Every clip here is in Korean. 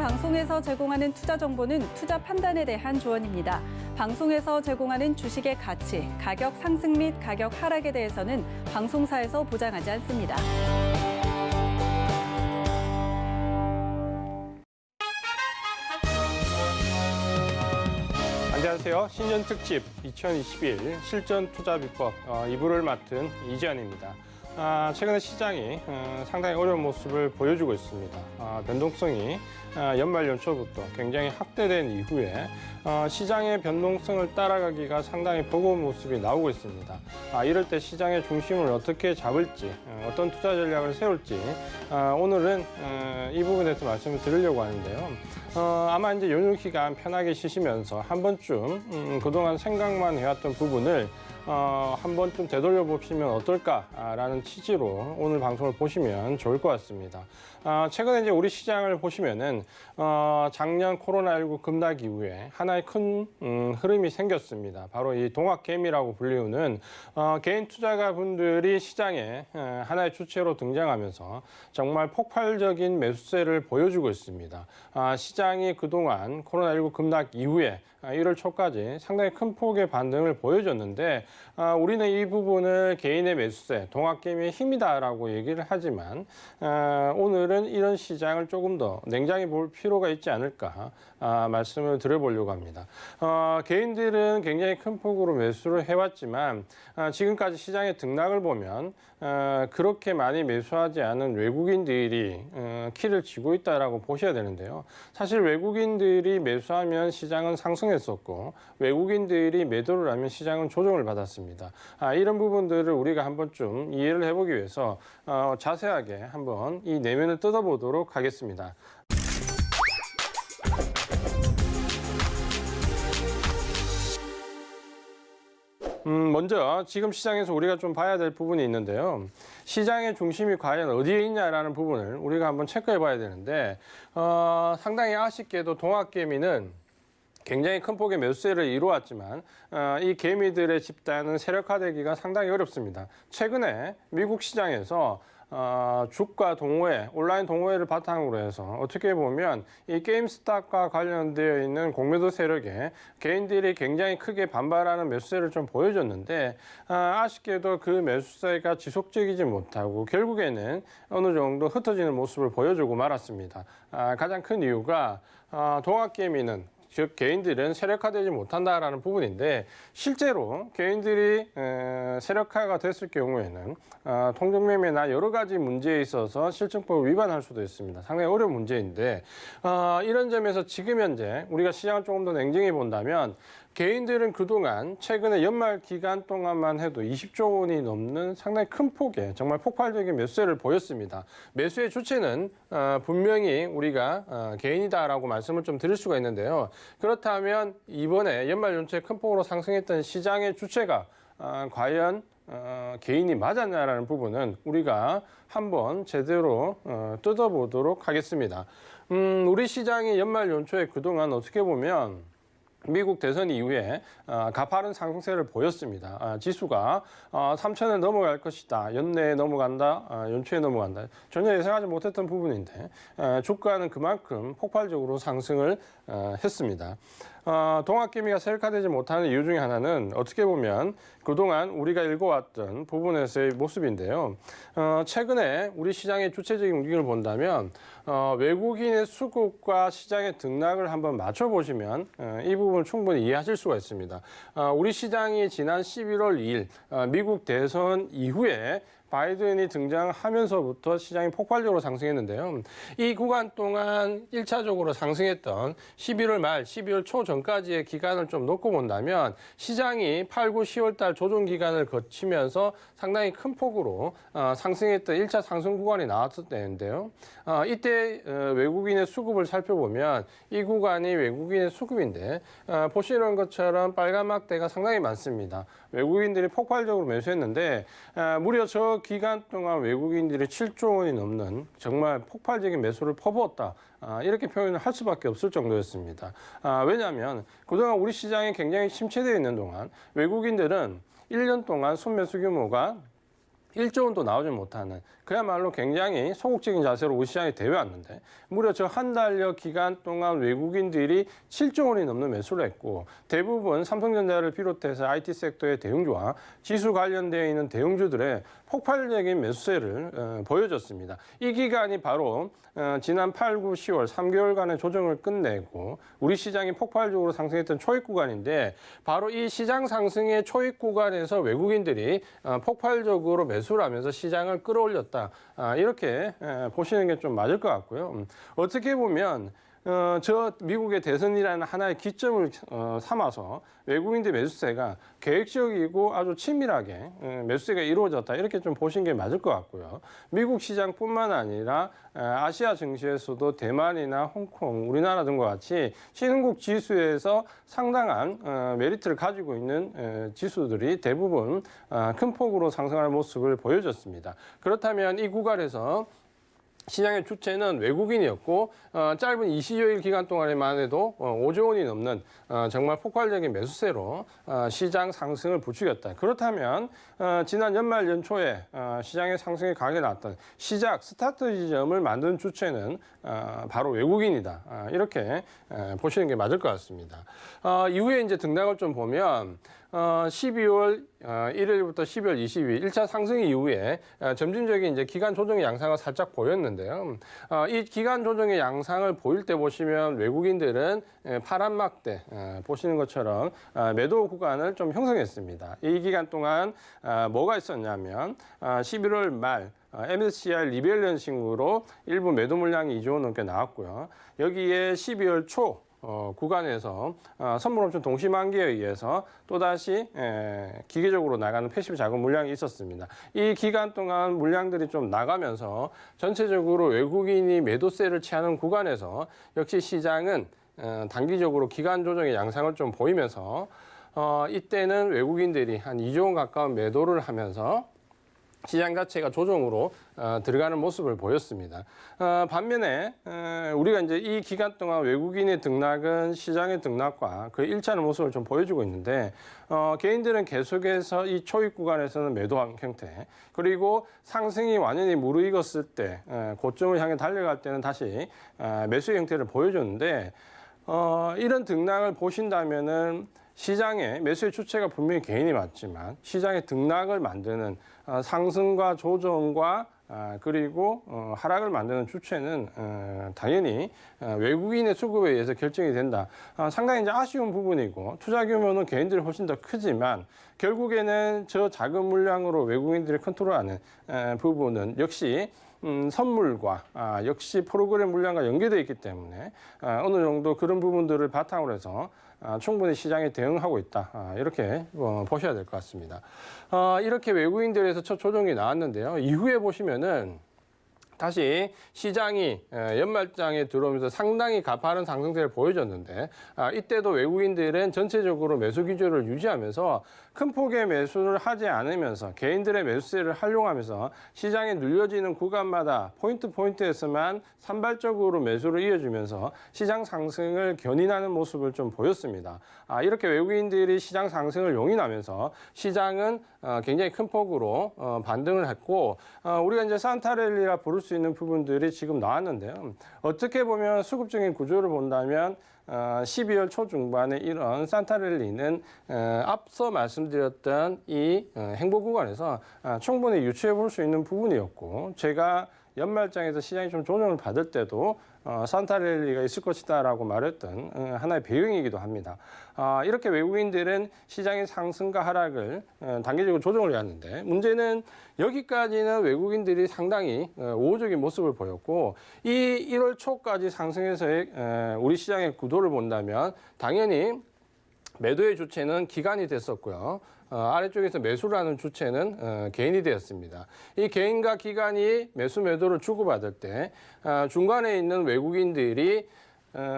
방송에서 제공하는 투자 정보는 투자 판단에 대한 조언입니다. 방송에서 제공하는 주식의 가치, 가격 상승 및 가격 하락에 대해서는 방송사에서 보장하지 않습니다. 안녕하세요. 신년 특집 2021 실전 투자 비법 2부를 맡은 이지현입니다. 최근에 시장이 상당히 어려운 모습을 보여주고 있습니다. 변동성이 연말 연초부터 굉장히 확대된 이후에 시장의 변동성을 따라가기가 상당히 버거운 모습이 나오고 있습니다. 이럴 때 시장의 중심을 어떻게 잡을지, 어떤 투자 전략을 세울지 오늘은 이 부분에 대해서 말씀을 드리려고 하는데요. 아마 이제 연휴 기간 편하게 쉬시면서 한 번쯤 그동안 생각만 해왔던 부분을 한 번쯤 되돌려 보시면 어떨까라는 취지로 오늘 방송을 보시면 좋을 것 같습니다. 최근에 이제 우리 시장을 보시면은 작년 코로나19 급락 이후에 하나의 큰 흐름이 생겼습니다. 바로 이 동학개미라고 불리우는 개인 투자가분들이 시장에 하나의 주체로 등장하면서 정말 폭발적인 매수세를 보여주고 있습니다. 시장이 그동안 코로나19 급락 이후에 1월 초까지 상당히 큰 폭의 반등을 보여줬는데 우리는 이 부분을 개인의 매수세, 동학개미의 힘이다라고 얘기를 하지만 오늘은 이런 시장을 조금 더 냉정히 볼 필요가 있지 않을까 말씀을 드려보려고 합니다. 개인들은 굉장히 큰 폭으로 매수를 해왔지만 지금까지 시장의 등락을 보면 그렇게 많이 매수하지 않은 외국인들이 키를 쥐고 있다라고 보셔야 되는데요. 사실 외국인들이 매수하면 시장은 상승했었고 외국인들이 매도를 하면 시장은 조정을 받았습니다. 이런 부분들을 우리가 한 번쯤 이해를 해보기 위해서 자세하게 한번 이 내면을 뜯어보도록 하겠습니다. 먼저 지금 시장에서 우리가 좀 봐야 될 부분이 있는데요. 시장의 중심이 과연 어디에 있냐라는 부분을 우리가 한번 체크해 봐야 되는데 상당히 아쉽게도 동학개미는 굉장히 큰 폭의 매수세를 이루었지만 이 개미들의 집단은 세력화되기가 상당히 어렵습니다. 최근에 미국 시장에서 주가 동호회, 온라인 동호회를 바탕으로 해서 어떻게 보면 이 게임스탑과 관련되어 있는 공매도 세력에 개인들이 굉장히 크게 반발하는 매수세를 좀 보여줬는데 아쉽게도 그 매수세가 지속적이지 못하고 결국에는 어느 정도 흩어지는 모습을 보여주고 말았습니다. 가장 큰 이유가 동학개미는 즉 개인들은 세력화되지 못한다라는 부분인데 실제로 개인들이 세력화가 됐을 경우에는 통정매매나 여러 가지 문제에 있어서 실증법을 위반할 수도 있습니다. 상당히 어려운 문제인데 이런 점에서 지금 현재 우리가 시장을 조금 더 냉정히 본다면 개인들은 그동안 최근에 연말 기간 동안만 해도 20조 원이 넘는 상당히 큰 폭의 정말 폭발적인 매수세를 보였습니다. 매수의 주체는 분명히 우리가 개인이다라고 말씀을 좀 드릴 수가 있는데요. 그렇다면 이번에 연말 연초에 큰 폭으로 상승했던 시장의 주체가 과연 개인이 맞았냐라는 부분은 우리가 한번 제대로 뜯어보도록 하겠습니다. 우리 시장이 연말 연초에 그동안 어떻게 보면 미국 대선 이후에 가파른 상승세를 보였습니다. 지수가 3,000을 넘어갈 것이다. 연내에 넘어간다. 연초에 넘어간다. 전혀 예상하지 못했던 부분인데 주가는 그만큼 폭발적으로 상승을 했습니다. 동학개미가 세력화되지 못하는 이유 중에 하나는 어떻게 보면 그동안 우리가 읽어왔던 부분에서의 모습인데요. 최근에 우리 시장의 주체적인 움직임을 본다면 외국인의 수급과 시장의 등락을 한번 맞춰보시면 이 부분을 충분히 이해하실 수가 있습니다. 우리 시장이 지난 11월 2일 미국 대선 이후에 바이든이 등장하면서부터 시장이 폭발적으로 상승했는데요. 이 구간 동안 1차적으로 상승했던 11월 말, 12월 초 전까지의 기간을 좀 놓고 본다면 시장이 8, 9, 10월 달 조정 기간을 거치면서 상당히 큰 폭으로 상승했던 1차 상승 구간이 나왔을 때인데요. 이때 외국인의 수급을 살펴보면 이 구간이 외국인의 수급인데 보시는 것처럼 빨간 막대가 상당히 많습니다. 외국인들이 폭발적으로 매수했는데 무려 저 기간 동안 외국인들이 7조 원이 넘는 정말 폭발적인 매수를 퍼부었다. 이렇게 표현을 할 수밖에 없을 정도였습니다. 왜냐하면 그동안 우리 시장이 굉장히 침체되어 있는 동안 외국인들은 1년 동안 순매수 규모가 1조 원도 나오지 못하는 그야말로 굉장히 소극적인 자세로 우리 시장에 대해왔는데 무려 저 한 달여 기간 동안 외국인들이 7조 원이 넘는 매수를 했고 대부분 삼성전자를 비롯해서 IT 섹터의 대형주와 지수 관련되어 있는 대형주들의 폭발적인 매수세를 보여줬습니다. 이 기간이 바로 지난 8, 9, 10월 3개월간의 조정을 끝내고 우리 시장이 폭발적으로 상승했던 초입 구간인데 바로 이 시장 상승의 초입 구간에서 외국인들이 폭발적으로 매수를 하면서 시장을 끌어올렸다. 이렇게 보시는 게 좀 맞을 것 같고요. 어떻게 보면 저 미국의 대선이라는 하나의 기점을 삼아서 외국인들 매수세가 계획적이고 아주 치밀하게 매수세가 이루어졌다. 이렇게 좀 보시는 게 맞을 것 같고요. 미국 시장뿐만 아니라 아시아 증시에서도 대만이나 홍콩, 우리나라 등과 같이 신흥국 지수에서 상당한 메리트를 가지고 있는 지수들이 대부분 큰 폭으로 상승할 모습을 보여줬습니다. 그렇다면 이 구간에서 시장의 주체는 외국인이었고 짧은 20여일 기간 동안에만 해도 5조 원이 넘는 정말 폭발적인 매수세로 시장 상승을 부추겼다. 그렇다면 지난 연말 연초에 시장의 상승이 강하게 나왔던 시작 스타트 지점을 만든 주체는 바로 외국인이다. 이렇게 보시는 게 맞을 것 같습니다. 이후에 이제 등락을 좀 보면 12월 1일부터 12월 22일 1차 상승 이후에 점진적인 이제 기간 조정의 양상을 살짝 보였는데요. 이 기간 조정의 양상을 보일 때 보시면 외국인들은 파란 막대 보시는 것처럼 매도 구간을 좀 형성했습니다. 이 기간 동안 뭐가 있었냐면 11월 말 MSCI 리밸런싱으로 일부 매도 물량이 2조 원 넘게 나왔고요. 여기에 12월 초 구간에서 선물 옵션 동시만기에 의해서 또다시 기계적으로 나가는 패시브 자금 물량이 있었습니다. 이 기간 동안 물량들이 좀 나가면서 전체적으로 외국인이 매도세를 취하는 구간에서 역시 시장은 단기적으로 기간 조정의 양상을 좀 보이면서 이때는 외국인들이 한 2조 원 가까운 매도를 하면서 시장 자체가 조정으로 들어가는 모습을 보였습니다. 반면에 우리가 이제 이 기간 동안 외국인의 등락은 시장의 등락과 그 일치하는 모습을 좀 보여주고 있는데 개인들은 계속해서 이 초입 구간에서는 매도한 형태 그리고 상승이 완전히 무르익었을 때 고점을 향해 달려갈 때는 다시 매수의 형태를 보여줬는데 이런 등락을 보신다면은 시장의 매수의 주체가 분명히 개인이 맞지만 시장의 등락을 만드는 상승과 조정과 그리고 하락을 만드는 주체는 당연히 외국인의 수급에 의해서 결정이 된다. 상당히 이제 아쉬운 부분이고 투자 규모는 개인들이 훨씬 더 크지만 결국에는 저 작은 물량으로 외국인들이 컨트롤하는 부분은 역시 선물과 역시 프로그램 물량과 연계되어 있기 때문에 어느 정도 그런 부분들을 바탕으로 해서 충분히 시장에 대응하고 있다. 이렇게 보셔야 될 것 같습니다. 이렇게 외국인들에서 첫 조정이 나왔는데요. 이후에 보시면은 다시 시장이 연말장에 들어오면서 상당히 가파른 상승세를 보여줬는데 이때도 외국인들은 전체적으로 매수 기조를 유지하면서 큰 폭의 매수를 하지 않으면서 개인들의 매수세를 활용하면서 시장에 눌려지는 구간마다 포인트에서만 산발적으로 매수를 이어주면서 시장 상승을 견인하는 모습을 좀 보였습니다. 이렇게 외국인들이 시장 상승을 용인하면서 시장은 굉장히 큰 폭으로 반등을 했고 우리가 이제 산타랠리라 부를 수 있는 부분들이 지금 나왔는데요. 어떻게 보면 수급적인 구조를 본다면 12월 초중반에 이런 산타랠리는 앞서 말씀드렸던 이 행보 구간에서 충분히 유추해 볼 수 있는 부분이었고 제가 연말장에서 시장이 좀 조정을 받을 때도 산타랠리가 있을 것이다라고 말했던 하나의 배경이기도 합니다. 이렇게 외국인들은 시장의 상승과 하락을 단계적으로 조정을 해왔는데 문제는 여기까지는 외국인들이 상당히 우호적인 모습을 보였고 이 1월 초까지 상승해서의 우리 시장의 구도를 본다면 당연히 매도의 주체는 기관이 됐었고요. 아래쪽에서 매수를 하는 주체는 개인이 되었습니다. 이 개인과 기관이 매도를 주고받을 때 중간에 있는 외국인들이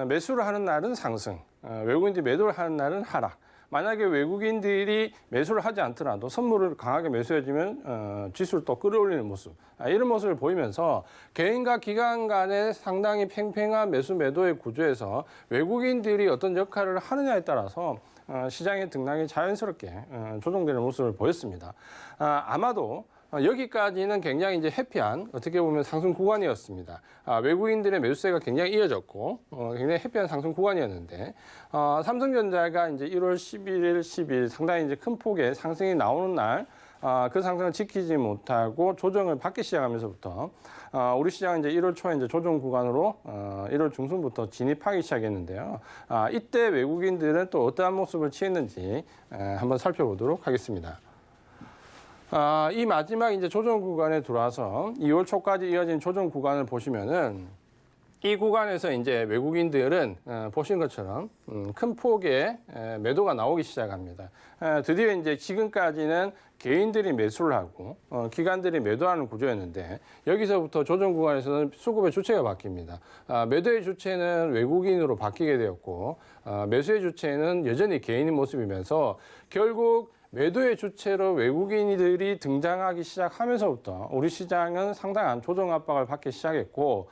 매수를 하는 날은 상승, 외국인들이 매도를 하는 날은 하락. 만약에 외국인들이 매수를 하지 않더라도 선물을 강하게 매수해주면 지수를 또 끌어올리는 모습 이런 모습을 보이면서 개인과 기관 간의 상당히 팽팽한 매도의 구조에서 외국인들이 어떤 역할을 하느냐에 따라서 시장의 등락이 자연스럽게 조정되는 모습을 보였습니다. 아마도 여기까지는 굉장히 이제 해피한 어떻게 보면 상승 구간이었습니다. 외국인들의 매수세가 굉장히 이어졌고 굉장히 해피한 상승 구간이었는데 삼성전자가 이제 1월 11일, 10일 상당히 이제 큰 폭의 상승이 나오는 날 그 상승을 지키지 못하고 조정을 받기 시작하면서부터 우리 시장은 이제 1월 초에 이제 조정 구간으로 1월 중순부터 진입하기 시작했는데요. 이때 외국인들은 또 어떠한 모습을 취했는지 한번 살펴보도록 하겠습니다. 이 마지막 이제 조정 구간에 들어와서 2월 초까지 이어진 조정 구간을 보시면은 이 구간에서 이제 외국인들은 보신 것처럼 큰 폭의 매도가 나오기 시작합니다. 드디어 이제 지금까지는 개인들이 매수를 하고 기관들이 매도하는 구조였는데 여기서부터 조정 구간에서는 수급의 주체가 바뀝니다. 매도의 주체는 외국인으로 바뀌게 되었고 매수의 주체는 여전히 개인의 모습이면서 결국 매도의 주체로 외국인들이 등장하기 시작하면서부터 우리 시장은 상당한 조정 압박을 받기 시작했고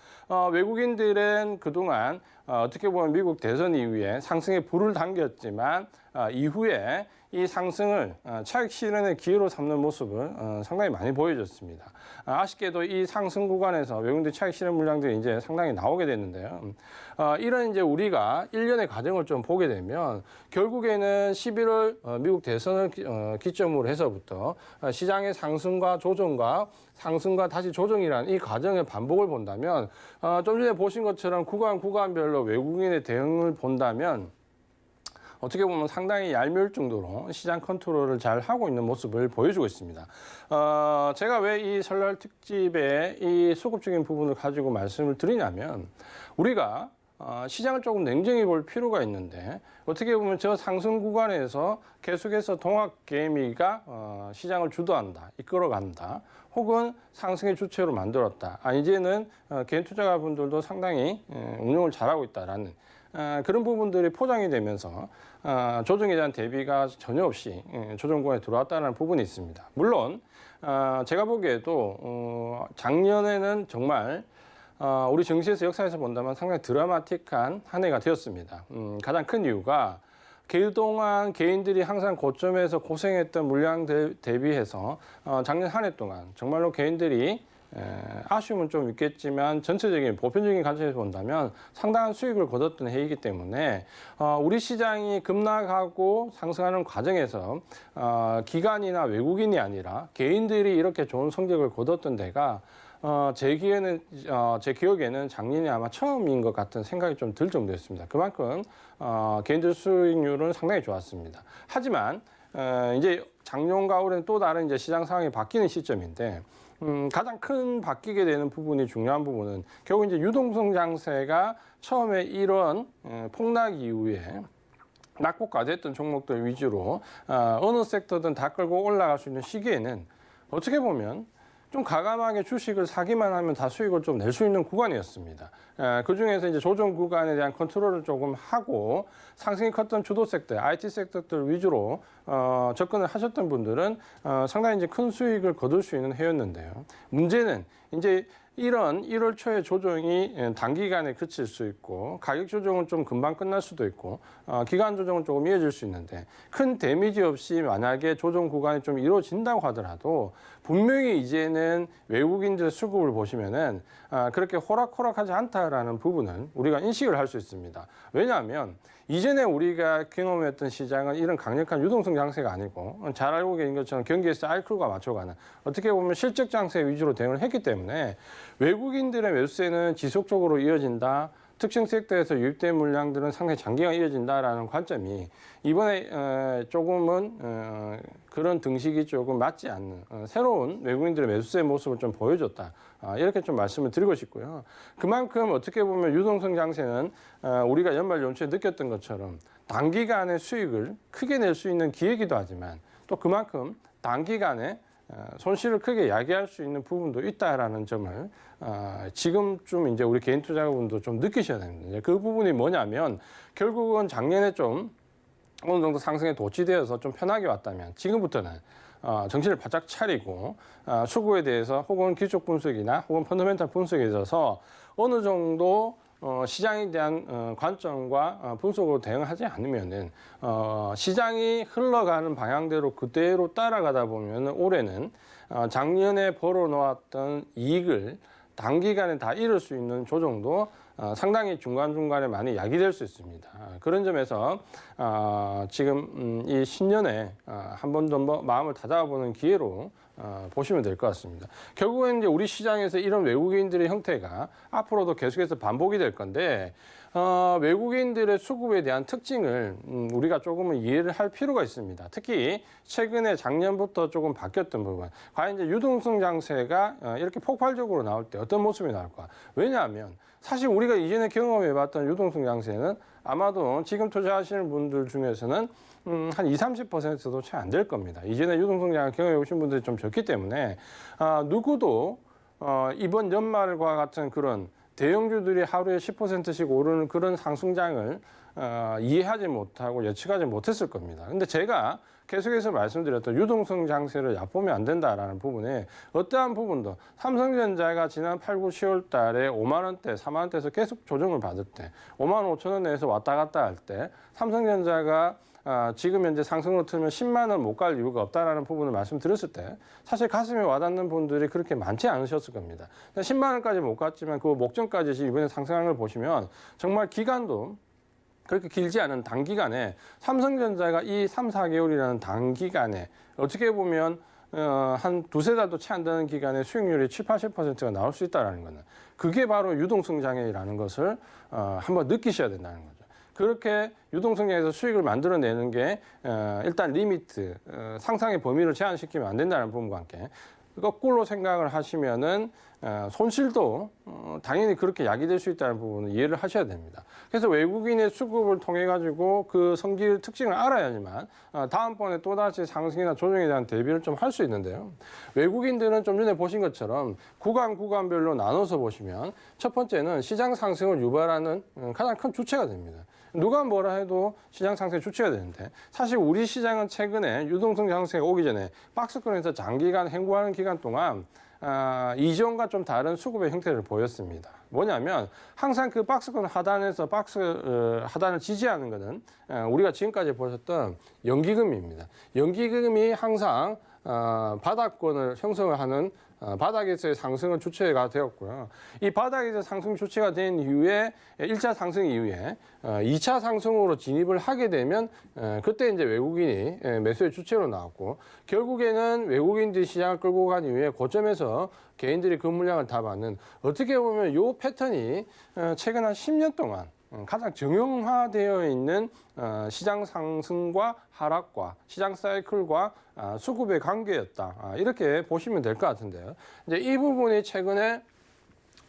외국인들은 그동안 어떻게 보면 미국 대선 이후에 상승에 불을 당겼지만 이후에 이 상승을 차익 실현의 기회로 삼는 모습을 상당히 많이 보여줬습니다. 아쉽게도 이 상승 구간에서 외국인들 차익 실현 물량들이 이제 상당히 나오게 됐는데요. 이런 이제 우리가 일련의 과정을 좀 보게 되면 결국에는 11월 미국 대선을 기점으로 해서부터 시장의 상승과 조정과 상승과 다시 조정이라는 이 과정의 반복을 본다면 좀 전에 보신 것처럼 구간별로 외국인의 대응을 본다면 어떻게 보면 상당히 얄미울 정도로 시장 컨트롤을 잘 하고 있는 모습을 보여주고 있습니다. 제가 왜 이 설날 특집에 이 수급적인 부분을 가지고 말씀을 드리냐면 우리가 시장을 조금 냉정히 볼 필요가 있는데 어떻게 보면 저 상승 구간에서 계속해서 동학개미가 시장을 주도한다, 이끌어간다, 혹은 상승의 주체로 만들었다. 이제는 개인 투자가분들도 상당히 운용을 잘하고 있다라는 그런 부분들이 포장이 되면서 조정에 대한 대비가 전혀 없이 조정 구간에 들어왔다는 부분이 있습니다. 물론 제가 보기에도 작년에는 정말 우리 증시에서 역사에서 본다면 상당히 드라마틱한 한 해가 되었습니다. 가장 큰 이유가 그동안 개인들이 항상 고점에서 고생했던 물량 대비해서 작년 한 해 동안 정말로 개인들이 아쉬움은 좀 있겠지만 전체적인 보편적인 관점에서 본다면 상당한 수익을 거뒀던 해이기 때문에 우리 시장이 급락하고 상승하는 과정에서 기관이나 외국인이 아니라 개인들이 이렇게 좋은 성적을 거뒀던 데가 제 기억에는 작년이 아마 처음인 것 같은 생각이 좀 들 정도였습니다. 그만큼 개인들 수익률은 상당히 좋았습니다. 하지만 이제 작년과 올해는 또 다른 이제 시장 상황이 바뀌는 시점인데 가장 큰 바뀌게 되는 부분이 중요한 부분은 결국 이제 유동성 장세가 처음에 이런 폭락 이후에 낙폭과대했던 종목들 위주로 어느 섹터든 다 끌고 올라갈 수 있는 시기에는 어떻게 보면 좀 과감하게 주식을 사기만 하면 다 수익을 좀 낼 수 있는 구간이었습니다. 그 중에서 이제 조정 구간에 대한 컨트롤을 조금 하고 상승이 컸던 주도 섹터, IT 섹터들 위주로 접근을 하셨던 분들은 상당히 이제 큰 수익을 거둘 수 있는 해였는데요. 문제는 이제 이런 1월 초에 조정이 단기간에 그칠 수 있고 가격 조정은 좀 금방 끝날 수도 있고 기간 조정은 조금 이어질 수 있는데 큰 데미지 없이 만약에 조정 구간이 좀 이루어진다고 하더라도 분명히 이제는 외국인들 수급을 보시면은 그렇게 호락호락하지 않다라는 부분은 우리가 인식을 할 수 있습니다. 왜냐하면 이전에 우리가 경험했던 시장은 이런 강력한 유동성 장세가 아니고 잘 알고 계신 것처럼 경기의 사이클과 맞춰가는 어떻게 보면 실적 장세 위주로 대응을 했기 때문에 외국인들의 매수세는 지속적으로 이어진다. 특정 섹터에서 유입된 물량들은 상당히 장기간 이어진다라는 관점이 이번에 조금은 그런 등식이 조금 맞지 않는 새로운 외국인들의 매수세 모습을 좀 보여줬다. 이렇게 좀 말씀을 드리고 싶고요. 그만큼 어떻게 보면 유동성 장세는 우리가 연말 연초에 느꼈던 것처럼 단기간에 수익을 크게 낼 수 있는 기회이기도 하지만 또 그만큼 단기간에 손실을 크게 야기할 수 있는 부분도 있다라는 점을 지금쯤 이제 우리 개인 투자자분도 좀 느끼셔야 됩니다. 그 부분이 뭐냐면 결국은 작년에 좀 어느 정도 상승에 도취되어서 좀 편하게 왔다면 지금부터는 정신을 바짝 차리고 수급에 대해서 혹은 기초 분석이나 혹은 펀더멘탈 분석에 있어서 어느 정도 시장에 대한 관점과 분석으로 대응하지 않으면은 시장이 흘러가는 방향대로 그대로 따라가다 보면 올해는 작년에 벌어놓았던 이익을 단기간에 다 잃을 수 있는 조정도 상당히 중간중간에 많이 야기될 수 있습니다. 그런 점에서 지금 이 신년에 한 번 더 마음을 다잡아보는 기회로 보시면 될 것 같습니다. 결국엔 이제 우리 시장에서 이런 외국인들의 형태가 앞으로도 계속해서 반복이 될 건데 외국인들의 수급에 대한 특징을 우리가 조금은 이해를 할 필요가 있습니다. 특히 최근에 작년부터 조금 바뀌었던 부분, 과연 이제 유동성 장세가 이렇게 폭발적으로 나올 때 어떤 모습이 나올까? 왜냐하면 사실 우리가 이전에 경험해봤던 유동성 장세는 아마도 지금 투자하시는 분들 중에서는 한 20-30%도 채 안 될 겁니다. 이전에 유동성 장을 경험해 오신 분들이 좀 적기 때문에 누구도 이번 연말과 같은 그런 대형주들이 하루에 10%씩 오르는 그런 상승장을 이해하지 못하고 예측하지 못했을 겁니다. 근데 제가 계속해서 말씀드렸던 유동성 장세를 얕보면 안 된다라는 부분에 어떠한 부분도 삼성전자가 지난 8, 9, 10월 달에 5만 원대, 4만 원대에서 계속 조정을 받을 때 5만 5천 원 내에서 왔다 갔다 할 때 삼성전자가 지금 현재 상승으로 틀면 10만 원 못 갈 이유가 없다라는 부분을 말씀드렸을 때 사실 가슴에 와닿는 분들이 그렇게 많지 않으셨을 겁니다. 10만 원까지 못 갔지만 그 목전까지 이번에 상승하는 걸 보시면 정말 기간도 그렇게 길지 않은 단기간에 삼성전자가 이 3, 4개월이라는 단기간에 어떻게 보면 한 두세 달도 채 안 되는 기간에 수익률이 7, 80%가 나올 수 있다는 거는 그게 바로 유동성 장애라는 것을 한번 느끼셔야 된다는 거죠. 그렇게 유동성장에서 수익을 만들어내는 게 일단 리미트, 상상의 범위를 제한시키면 안 된다는 부분과 함께 거꾸로 생각을 하시면은 손실도 당연히 그렇게 야기될 수 있다는 부분을 이해를 하셔야 됩니다. 그래서 외국인의 수급을 통해 가지고 그 성질 특징을 알아야지만 다음번에 또다시 상승이나 조정에 대한 대비를 좀 할 수 있는데요. 외국인들은 좀 전에 보신 것처럼 구간별로 나눠서 보시면 첫 번째는 시장 상승을 유발하는 가장 큰 주체가 됩니다. 누가 뭐라 해도 시장 상승의 주체가 되는데 사실 우리 시장은 최근에 유동성 장세가 오기 전에 박스권에서 장기간 행보하는 기간 동안 이전과 좀 다른 수급의 형태를 보였습니다. 뭐냐면 항상 그 박스권 하단에서 하단을 지지하는 것은 우리가 지금까지 보셨던 연기금입니다. 연기금이 항상 바닥권을 형성을 하는 바닥에서의 상승은 주체가 되었고요. 이 바닥에서 상승 주체가 된 이후에 1차 상승 이후에 2차 상승으로 진입을 하게 되면 그때 이제 외국인이 매수의 주체로 나왔고 결국에는 외국인들이 시장을 끌고 간 이후에 고점에서 개인들이 그 물량을 다 받는 어떻게 보면 이 패턴이 최근 한 10년 동안 가장 정형화되어 있는 시장 상승과 하락과 시장 사이클과 수급의 관계였다. 이렇게 보시면 될 것 같은데요. 이제 이 부분이 최근에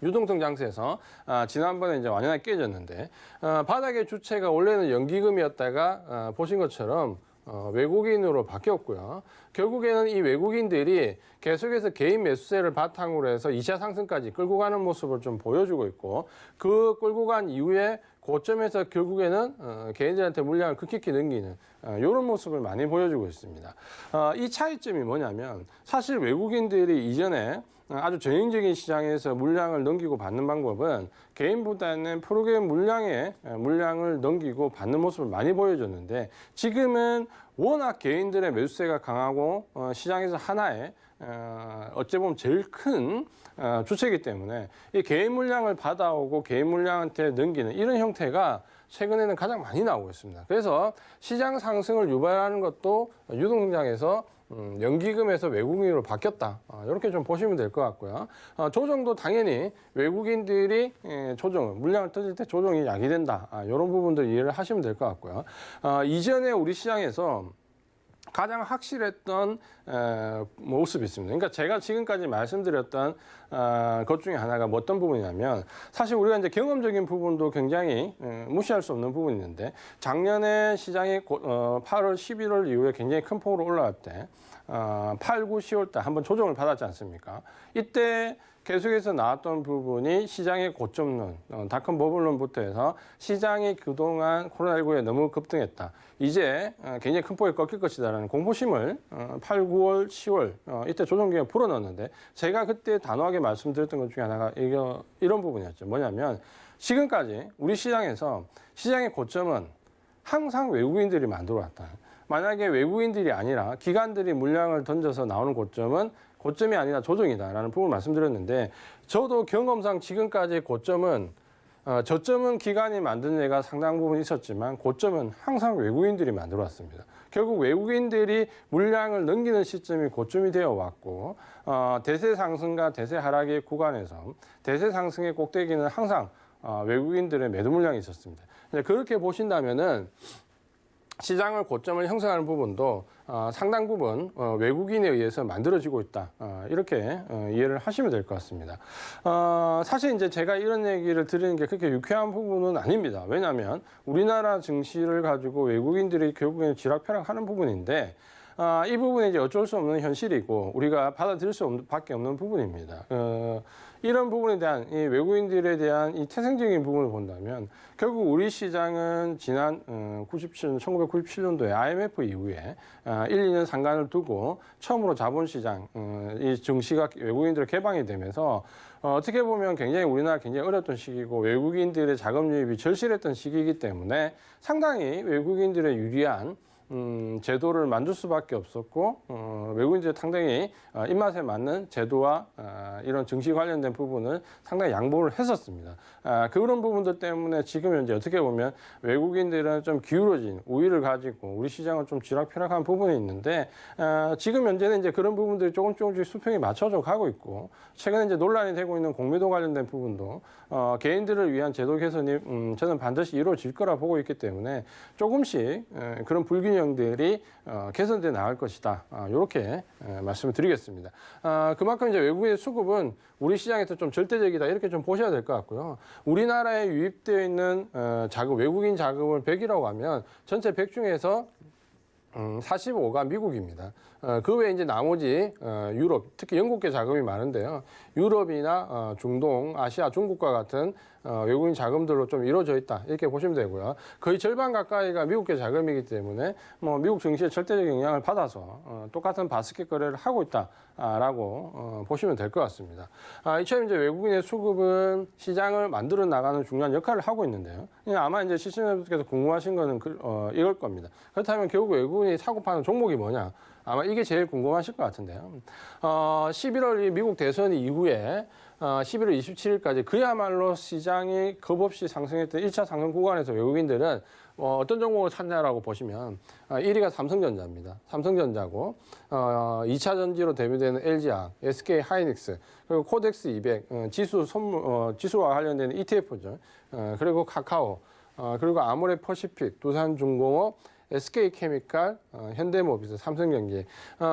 유동성 장세에서 지난번에 이제 완연하게 깨졌는데 바닥의 주체가 원래는 연기금이었다가 보신 것처럼 외국인으로 바뀌었고요. 결국에는 이 외국인들이 계속해서 개인 매수세를 바탕으로 해서 2차 상승까지 끌고 가는 모습을 좀 보여주고 있고 그 끌고 간 이후에 고점에서 결국에는 개인들한테 물량을 급격히 넘기는 이런 모습을 많이 보여주고 있습니다. 이 차이점이 뭐냐면 사실 외국인들이 이전에 아주 전형적인 시장에서 물량을 넘기고 받는 방법은 개인보다는 프로그램 물량을 넘기고 받는 모습을 많이 보여줬는데 지금은 워낙 개인들의 매수세가 강하고 시장에서 하나의 어찌 보면 제일 큰 주체이기 때문에 이 개인 물량을 받아오고 개인 물량한테 넘기는 이런 형태가 최근에는 가장 많이 나오고 있습니다. 그래서 시장 상승을 유발하는 것도 유동성장에서 연기금에서 외국인으로 바뀌었다. 이렇게 좀 보시면 될 것 같고요. 조정도 당연히 외국인들이 물량을 터질 때 조정이 야기된다. 이런 부분들 이해를 하시면 될 것 같고요. 이전에 우리 시장에서 가장 확실했던 모습이 있습니다. 그러니까 제가 지금까지 말씀드렸던 것 중에 하나가 어떤 부분이냐면 사실 우리가 이제 경험적인 부분도 굉장히 무시할 수 없는 부분이 있는데 작년에 시장이 8월, 11월 이후에 굉장히 큰 폭으로 올라갈 때 8, 9, 10월 달 한번 조정을 받았지 않습니까? 이때 계속해서 나왔던 부분이 시장의 고점론, 닷컴 버블론부터 해서 시장이 그동안 코로나19에 너무 급등했다. 이제 굉장히 큰 폭에 꺾일 것이다라는 공포심을 8, 9월, 10월 이때 조정기에 불어넣었는데 제가 그때 단호하게 말씀드렸던 것 중에 하나가 이런 부분이었죠. 뭐냐면 지금까지 우리 시장에서 시장의 고점은 항상 외국인들이 만들어 왔다. 만약에 외국인들이 아니라 기관들이 물량을 던져서 나오는 고점이 아니라 조정이다라는 부분을 말씀드렸는데 저도 경험상 지금까지의 고점은 저점은 기관이 만든 예가 상당 부분 있었지만 고점은 항상 외국인들이 만들어 왔습니다. 결국 외국인들이 물량을 넘기는 시점이 고점이 되어 왔고 대세 상승과 대세 하락의 구간에서 대세 상승의 꼭대기는 항상 외국인들의 매도 물량이 있었습니다. 그렇게 보신다면은 시장을 고점을 형성하는 부분도 상당 부분 외국인에 의해서 만들어지고 있다. 이렇게 이해를 하시면 될 것 같습니다. 사실 이제 제가 이런 얘기를 드리는 게 그렇게 유쾌한 부분은 아닙니다. 왜냐하면 우리나라 증시를 가지고 외국인들이 결국에는 쥐락펴락하는 부분인데 이 부분이 이제 어쩔 수 없는 현실이고 우리가 받아들일 수밖에 없는 부분입니다. 이런 부분에 대한 이 외국인들에 대한 이 태생적인 부분을 본다면 결국 우리 시장은 지난 1997년도에 IMF 이후에 1, 2년 상간을 두고 처음으로 자본시장, 이 증시가 외국인들을 개방이 되면서 어떻게 보면 굉장히 우리나라 굉장히 어려웠던 시기고 외국인들의 자금 유입이 절실했던 시기이기 때문에 상당히 외국인들의 유리한 제도를 만들 수밖에 없었고 외국인들이 상당히 입맛에 맞는 제도와 이런 증시 관련된 부분을 상당히 양보를 했었습니다. 그런 부분들 때문에 지금 현재 어떻게 보면 외국인들은 좀 기울어진 우위를 가지고 우리 시장은 좀 쥐락펴락한 부분이 있는데 지금 현재는 이제 그런 부분들이 조금씩 수평이 맞춰져 가고 있고 최근에 이제 논란이 되고 있는 공매도 관련된 부분도 개인들을 위한 제도 개선이 저는 반드시 이루어질 거라 보고 있기 때문에 조금씩 그런 불균형들이 개선돼 나갈 것이다. 이렇게 말씀을 드리겠습니다. 그만큼 이제 외국인의 수급은 우리 시장에서 좀 절대적이다. 이렇게 좀 보셔야 될 것 같고요. 우리나라에 유입되어 있는 자금, 외국인 자금을 100이라고 하면 전체 100 중에서 45가 미국입니다. 그 외에 이제 나머지 유럽, 특히 영국계 자금이 많은데요. 유럽이나 중동, 아시아, 중국과 같은 외국인 자금들로 좀 이루어져 있다. 이렇게 보시면 되고요. 거의 절반 가까이가 미국계 자금이기 때문에 뭐 미국 증시에 절대적인 영향을 받아서 똑같은 바스켓 거래를 하고 있다라고 보시면 될 것 같습니다. 이처럼 이제 외국인의 수급은 시장을 만들어 나가는 중요한 역할을 하고 있는데요. 아마 이제 시청자분께서 궁금하신 거는 이걸 겁니다. 그렇다면 결국 외국인이 사고 파는 종목이 뭐냐? 아마 이게 제일 궁금하실 것 같은데요. 11월 미국 대선 이후에 11월 27일까지 그야말로 시장이 겁없이 상승했던 1차 상승 구간에서 외국인들은 어떤 종목을 찾냐라고 보시면 1위가 삼성전자입니다. 삼성전자고 2차 전지로 대비되는 LG화학, SK 하이닉스, 그리고 코덱스 200 지수와 관련된 ETF죠. 그리고 카카오, 그리고 아모레 퍼시픽, 두산중공업, SK케미칼, 현대모비스, 삼성전기.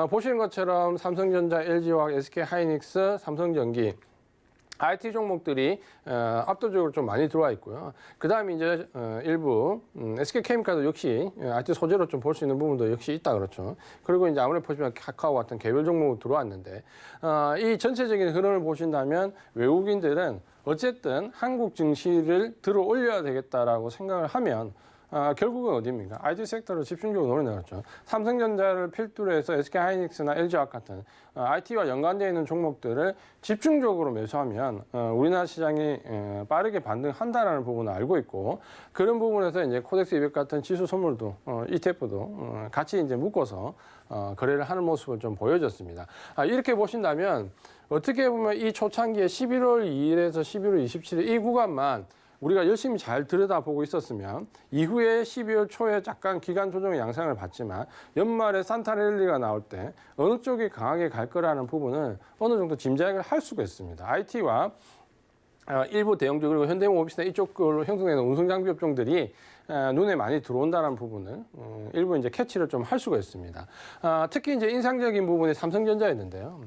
보시는 것처럼 삼성전자, LG화학, SK하이닉스, 삼성전기 IT 종목들이 압도적으로 좀 많이 들어와 있고요. 그 다음에 이제 일부 SK케미칼도 역시 IT 소재로 좀 볼 수 있는 부분도 역시 있다 그렇죠. 그리고 이제 아무래도 보시면 카카오 같은 개별 종목으로 들어왔는데 이 전체적인 흐름을 보신다면 외국인들은 어쨌든 한국 증시를 들어 올려야 되겠다라고 생각을 하면 결국은 어디입니까? IT 섹터를 집중적으로 노려나갔죠. 삼성전자를 필두로 해서 SK하이닉스나 LG화학 같은 IT와 연관되어 있는 종목들을 집중적으로 매수하면 우리나라 시장이 빠르게 반등한다라는 부분을 알고 있고 그런 부분에서 이제 코덱스 200 같은 지수 선물도 ETF도 같이 이제 묶어서 거래를 하는 모습을 좀 보여줬습니다. 이렇게 보신다면 어떻게 보면 이 초창기에 11월 2일에서 11월 27일 이 구간만 우리가 열심히 잘 들여다보고 있었으면 이후에 12월 초에 약간 기간 조정의 양상을 봤지만 연말에 산타랠리가 나올 때 어느 쪽이 강하게 갈 거라는 부분을 어느 정도 짐작을 할 수가 있습니다. IT와 일부 대형주 그리고 현대모비스나 이쪽으로 형성되는 운송장비 업종들이 눈에 많이 들어온다는 부분을 일부 이제 캐치를 좀 할 수가 있습니다. 특히 이제 인상적인 부분이 삼성전자였는데요.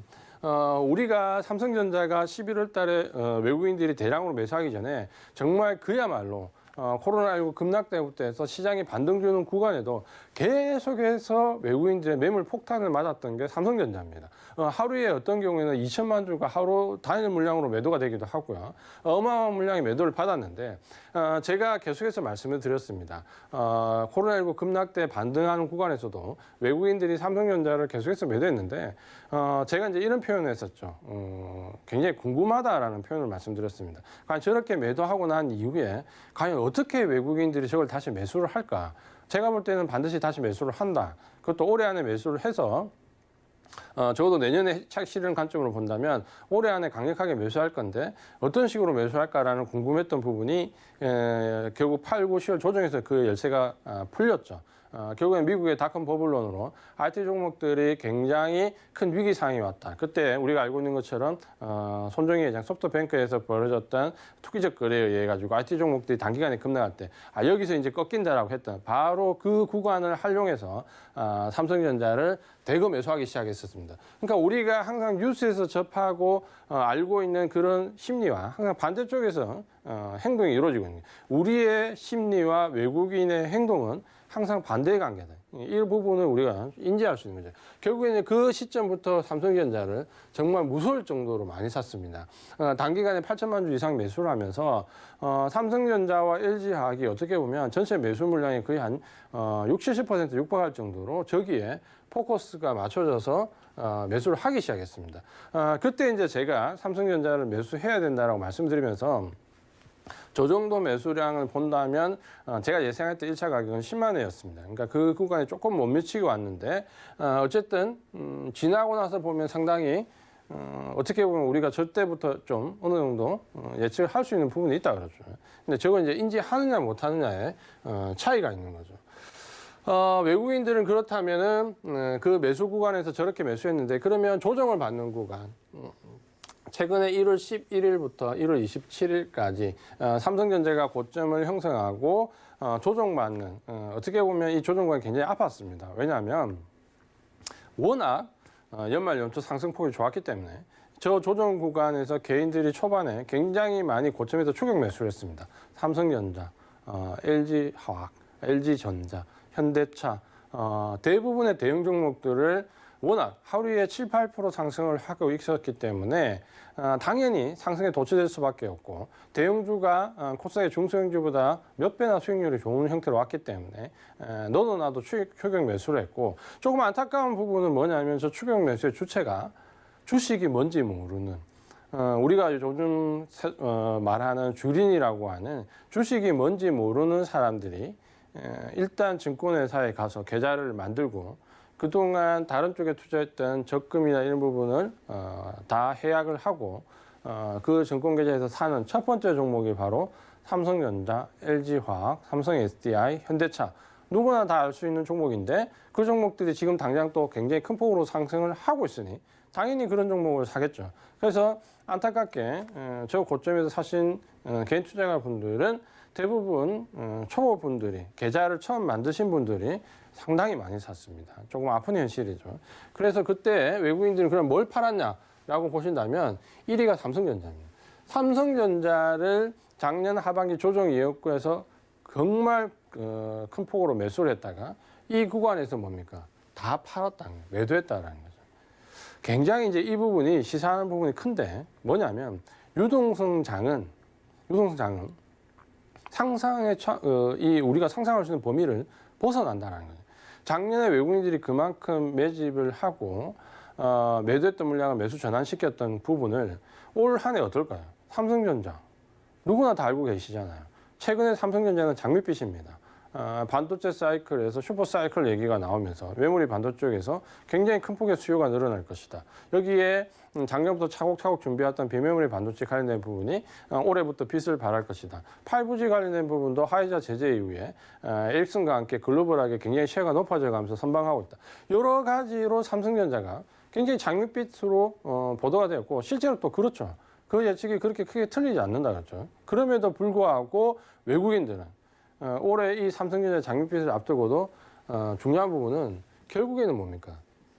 우리가 삼성전자가 11월 달에 외국인들이 대량으로 매수하기 전에 정말 그야말로 코로나19 급락 때부터 해서 시장이 반등 주는 구간에도 계속해서 외국인들의 매물 폭탄을 맞았던 게 삼성전자입니다. 하루에 어떤 경우에는 2천만 주가 하루 단일 물량으로 매도가 되기도 하고요. 어마어마한 물량의 매도를 받았는데 제가 계속해서 말씀을 드렸습니다. 코로나19 급락 때 반등하는 구간에서도 외국인들이 삼성전자를 계속해서 매도했는데 제가 이제 이런 표현을 했었죠. 굉장히 궁금하다라는 표현을 말씀드렸습니다. 과연 저렇게 매도하고 난 이후에 과연 어떻게 외국인들이 저걸 다시 매수를 할까? 제가 볼 때는 반드시 다시 매수를 한다. 그것도 올해 안에 매수를 해서 적어도 내년에 차익 실현 관점으로 본다면 올해 안에 강력하게 매수할 건데 어떤 식으로 매수할까라는 궁금했던 부분이 결국 8, 9, 10월 조정에서 그 열쇠가 풀렸죠. 결국엔 미국의 닷컴 버블론으로 IT 종목들이 굉장히 큰 위기 상황이 왔다. 그때 우리가 알고 있는 것처럼 손정희 회장 소프트뱅크에서 벌어졌던 투기적 거래에 의해 가지고 IT 종목들이 단기간에 급락할 때 여기서 이제 꺾인다라고 했던 바로 그 구간을 활용해서 삼성전자를 대거 매수하기 시작했었습니다. 그러니까 우리가 항상 뉴스에서 접하고 알고 있는 그런 심리와 항상 반대쪽에서 행동이 이루어지고 있는 거예요. 우리의 심리와 외국인의 행동은 항상 반대의 관계다. 이 부분을 우리가 인지할 수 있는 거죠. 결국에는 그 시점부터 삼성전자를 정말 무서울 정도로 많이 샀습니다. 단기간에 8천만 주 이상 매수를 하면서 삼성전자와 LG화학이 어떻게 보면 전체 매수 물량이 거의 한 60, 70% 육박할 정도로 저기에 포커스가 맞춰져서 매수를 하기 시작했습니다. 그때 이제 제가 삼성전자를 매수해야 된다라고 말씀드리면서 저 정도 매수량을 본다면 제가 예상할 때 1차 가격은 10만 원이었습니다. 그러니까 그 구간에 조금 못 미치고 왔는데 어쨌든 지나고 나서 보면 상당히 어떻게 보면 우리가 저 때부터 좀 어느 정도 예측을 할 수 있는 부분이 있다 그러죠. 근데 저건 이제 인지하느냐 못하느냐의 차이가 있는 거죠. 외국인들은 그렇다면은 그 매수 구간에서 저렇게 매수했는데 그러면 조정을 받는 구간 최근에 1월 11일부터 1월 27일까지 삼성전자가 고점을 형성하고 조정받는 어떻게 보면 이 조정관이 굉장히 아팠습니다. 왜냐하면 워낙 연말 연초 상승폭이 좋았기 때문에 저 조정 구간에서 개인들이 초반에 굉장히 많이 고점에서 추격 매수를 했습니다. 삼성전자, LG화학, LG전자, 현대차 대부분의 대형 종목들을 워낙 하루에 7, 8% 상승을 하고 있었기 때문에 당연히 상승에 도취될 수밖에 없고 대형주가 코스닥의 중소형주보다 몇 배나 수익률이 좋은 형태로 왔기 때문에 너도 나도 추격 매수를 했고 조금 안타까운 부분은 뭐냐면 저 추격 매수의 주체가 주식이 뭔지 모르는 우리가 요즘 말하는 주린이라고 하는 주식이 뭔지 모르는 사람들이 일단 증권회사에 가서 계좌를 만들고 그동안 다른 쪽에 투자했던 적금이나 이런 부분을 다 해약을 하고 그 증권계좌에서 사는 첫 번째 종목이 바로 삼성전자, LG화학, 삼성 SDI, 현대차 누구나 다 알 수 있는 종목인데 그 종목들이 지금 당장 또 굉장히 큰 폭으로 상승을 하고 있으니 당연히 그런 종목을 사겠죠. 그래서 안타깝게 저 고점에서 사신 개인 투자가 분들은 대부분 초보 분들이 계좌를 처음 만드신 분들이 상당히 많이 샀습니다. 조금 아픈 현실이죠. 그래서 그때 외국인들은 그럼 뭘 팔았냐라고 보신다면 1위가 삼성전자입니다. 삼성전자를 작년 하반기 조정 이었고에서 정말 큰 폭으로 매수를 했다가 이 구간에서 뭡니까? 다 팔았다는 거예요. 매도했다라는 거죠. 굉장히 이제 이 부분이 시사하는 부분이 큰데 뭐냐면 유동성 장은 상상의 이 우리가 상상할 수 있는 범위를 벗어난다는 거예요. 작년에 외국인들이 그만큼 매집을 하고 매도했던 물량을 매수 전환시켰던 부분을 올 한 해 어떨까요? 삼성전자 누구나 다 알고 계시잖아요. 최근에 삼성전자는 장밋빛입니다. 반도체 사이클에서 슈퍼 사이클 얘기가 나오면서 메모리 반도체 쪽에서 굉장히 큰 폭의 수요가 늘어날 것이다. 여기에 작년부터 차곡차곡 준비했던 비메모리 반도체 관련된 부분이 올해부터 빛을 발할 것이다. 5G 관련된 부분도 화이자 제재 이후에 에릭슨과 함께 글로벌하게 굉장히 쉐어가 높아져 가면서 선방하고 있다. 여러 가지로 삼성전자가 굉장히 장밋빛으로 보도가 되었고 실제로 또 그렇죠. 그 예측이 그렇게 크게 틀리지 않는다 그랬죠. 그럼에도 불구하고 외국인들은 올해 이 삼성전자 장밋빛을 앞두고도 중요한 부분은 결국에는 뭡니까?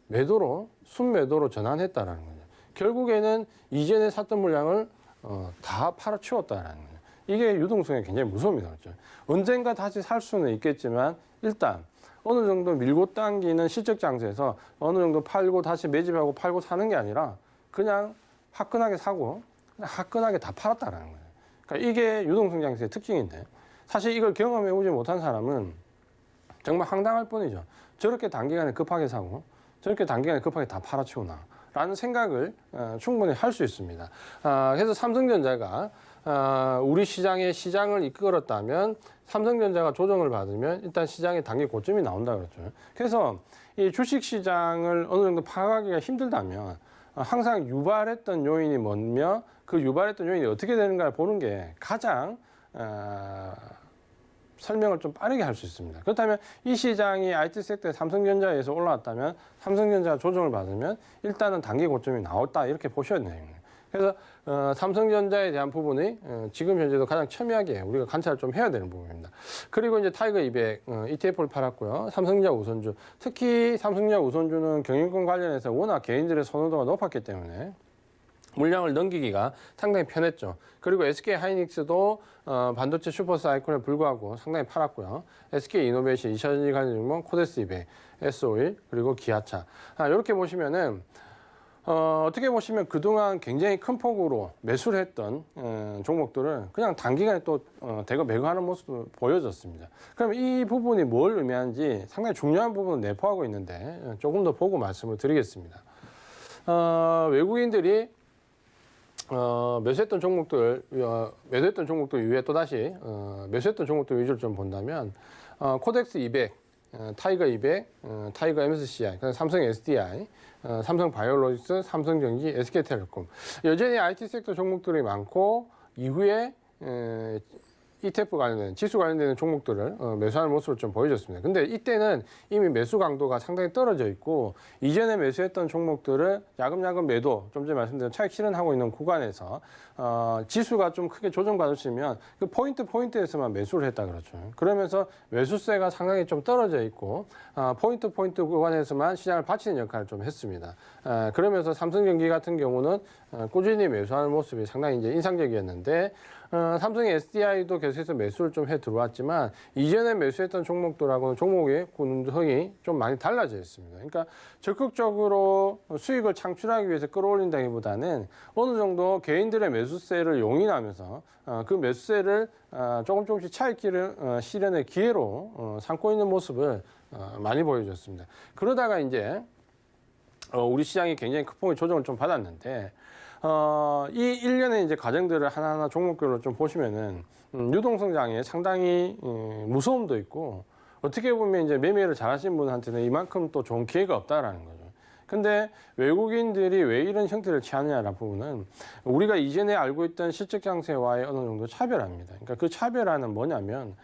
매도로 순매도로 전환했다라는 거죠. 결국에는 이전에 샀던 물량을 다 팔아치웠다라는 거죠. 이게 유동성이 굉장히 무섭니다. 그렇죠? 언젠가 다시 살 수는 있겠지만 일단 어느 정도 밀고 당기는 실적 장세에서 어느 정도 팔고 다시 매집하고 팔고 사는 게 아니라 그냥 화끈하게 사고 그냥 화끈하게 다 팔았다라는 거예요. 그러니까 이게 유동성 장세의 특징인데 사실 이걸 경험해 오지 못한 사람은 정말 황당할 뿐이죠. 저렇게 단기간에 급하게 사고 저렇게 단기간에 급하게 다 팔아치우나 라는 생각을 충분히 할 수 있습니다. 그래서 삼성전자가 우리 시장을 이끌었다면 삼성전자가 조정을 받으면 일단 시장의 단기 고점이 나온다 그랬죠. 그래서 이 주식 시장을 어느 정도 파악하기가 힘들다면 항상 유발했던 요인이 뭐며 그 유발했던 요인이 어떻게 되는가 보는 게 가장 설명을 좀 빠르게 할 수 있습니다. 그렇다면 이 시장이 IT 섹터에 삼성전자에서 올라왔다면 삼성전자가 조정을 받으면 일단은 단기 고점이 나왔다 이렇게 보셔야 돼요. 그래서 삼성전자에 대한 부분이 지금 현재도 가장 첨예하게 우리가 관찰을 좀 해야 되는 부분입니다. 그리고 이제 타이거 200 ETF를 팔았고요. 삼성전자 우선주, 특히 삼성전자 우선주는 경영권 관련해서 워낙 개인들의 선호도가 높았기 때문에 물량을 넘기기가 상당히 편했죠. 그리고 SK 하이닉스도 반도체 슈퍼 사이클에 불구하고 상당히 팔았고요. SK 이노베이션, 2차전지 관련 종목, 코데스 200, S51 그리고 기아차. 이렇게 보시면은 어떻게 보시면 그동안 굉장히 큰 폭으로 매수를 했던 종목들을 그냥 단기간에 또 대거 매도하는 모습도 보여졌습니다. 그럼 이 부분이 뭘 의미하는지 상당히 중요한 부분을 내포하고 있는데 조금 더 보고 말씀을 드리겠습니다. 외국인들이 매수했던 종목들 이후에 또다시 매수했던 종목들 위주로 좀 본다면 코덱스 200, 타이거 200, 타이거 MSCI, 삼성 SDI, 삼성 바이오로직스, 삼성전기, SK텔레콤 여전히 IT 섹터 종목들이 많고 이후에 ETF 관련된 지수 관련되는 종목들을 매수하는 모습을 좀 보여줬습니다. 근데 이때는 이미 매수 강도가 상당히 떨어져 있고 이전에 매수했던 종목들을 야금야금 매도 좀 전에 말씀드린 차익 실현하고 있는 구간에서 지수가 좀 크게 조정받으시면 그 포인트에서만 매수를 했다 그렇죠. 그러면서 매수세가 상당히 좀 떨어져 있고 포인트 구간에서만 시장을 받치는 역할을 좀 했습니다. 그러면서 삼성전기 같은 경우는 꾸준히 매수하는 모습이 상당히 이제 인상적이었는데 삼성의 SDI도 계속해서 매수를 좀 해 들어왔지만 이전에 매수했던 종목들하고는 종목의 구성이 좀 많이 달라져 있습니다. 그러니까 적극적으로 수익을 창출하기 위해서 끌어올린다기보다는 어느 정도 개인들의 매수세를 용인하면서 그 매수세를 조금씩 차익 실현의 기회로 삼고 있는 모습을 많이 보여줬습니다. 그러다가 이제 우리 시장이 굉장히 큰 폭의 조정을 좀 받았는데 이 일련의 이제 과정들을 하나하나 종목별로 좀 보시면은 유동성 장에 상당히 무서움도 있고 어떻게 보면 이제 매매를 잘하신 분한테는 이만큼 또 좋은 기회가 없다라는 거죠. 근데 외국인들이 왜 이런 형태를 취하느냐라는 부분은 우리가 이전에 알고 있던 실적 장세와의 어느 정도 차별화입니다. 그러니까 그 차별화는 뭐냐면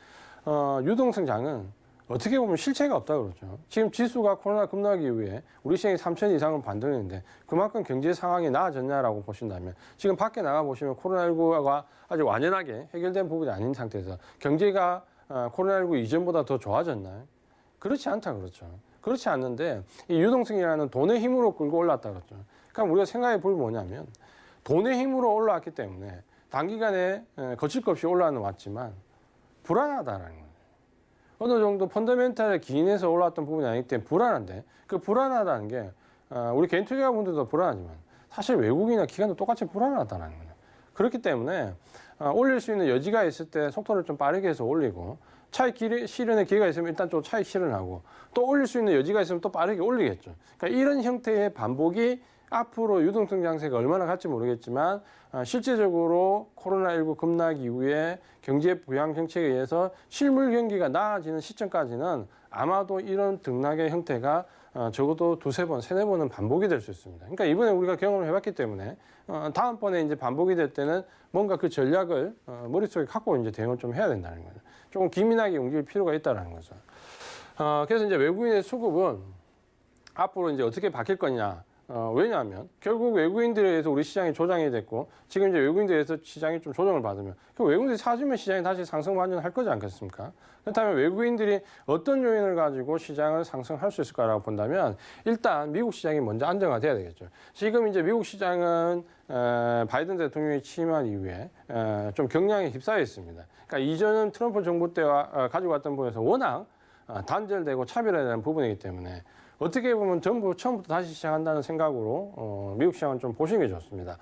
유동성 장은 어떻게 보면 실체가 없다 그러죠. 지금 지수가 코로나 급락기 이후에 우리 시장이 3천 이상은 반등했는데 그만큼 경제 상황이 나아졌냐라고 보신다면 지금 밖에 나가 보시면 코로나19가 아직 완전하게 해결된 부분이 아닌 상태에서 경제가 코로나19 이전보다 더 좋아졌나요? 그렇지 않다 그렇죠. 그렇지 않는데 이 유동성이라는 돈의 힘으로 끌고 올랐다 그렇죠. 그러니까 우리가 생각해 볼 뭐냐면 돈의 힘으로 올라왔기 때문에 단기간에 거칠 것 없이 올라는 왔지만 불안하다라는 거예요. 어느 정도 펀더멘탈에 기인해서 올라왔던 부분이 아니기 때문에 불안한데 그 불안하다는 게 우리 개인 투자자분들도 불안하지만 사실 외국이나 기관도 똑같이 불안하다는 거예요. 그렇기 때문에 올릴 수 있는 여지가 있을 때 속도를 좀 빠르게 해서 올리고 차익 실현의 기회가 있으면 일단 좀 차익 실현하고 또 올릴 수 있는 여지가 있으면 또 빠르게 올리겠죠. 그러니까 이런 형태의 반복이 앞으로 유동성 장세가 얼마나 갈지 모르겠지만 실제적으로 코로나19 급락 이후에 경제 부양 정책에 의해서 실물 경기가 나아지는 시점까지는 아마도 이런 등락의 형태가 적어도 두세 번, 세네 번은 반복이 될 수 있습니다. 그러니까 이번에 우리가 경험을 해봤기 때문에 다음번에 이제 반복이 될 때는 뭔가 그 전략을 머릿속에 갖고 이제 대응을 좀 해야 된다는 거죠. 조금 기민하게 옮길 필요가 있다는 거죠. 그래서 이제 외국인의 수급은 앞으로 이제 어떻게 바뀔 거냐. 왜냐하면 결국 외국인들에 의해서 우리 시장이 조장이 됐고 지금 이제 외국인들에 의해서 시장이 좀 조정을 받으면 그 외국인들이 사주면 시장이 다시 상승 반전할 거지 않겠습니까? 그렇다면 외국인들이 어떤 요인을 가지고 시장을 상승할 수 있을까라고 본다면 일단 미국 시장이 먼저 안정화돼야 되겠죠. 지금 이제 미국 시장은 바이든 대통령이 취임한 이후에 좀 경량에 휩싸여 있습니다. 그러니까 이전은 트럼프 정부 때와 가지고 왔던 부분에서 워낙 단절되고 차별화되는 부분이기 때문에 어떻게 보면 전부 처음부터 다시 시작한다는 생각으로 미국 시장은 좀 보시는 게 좋습니다.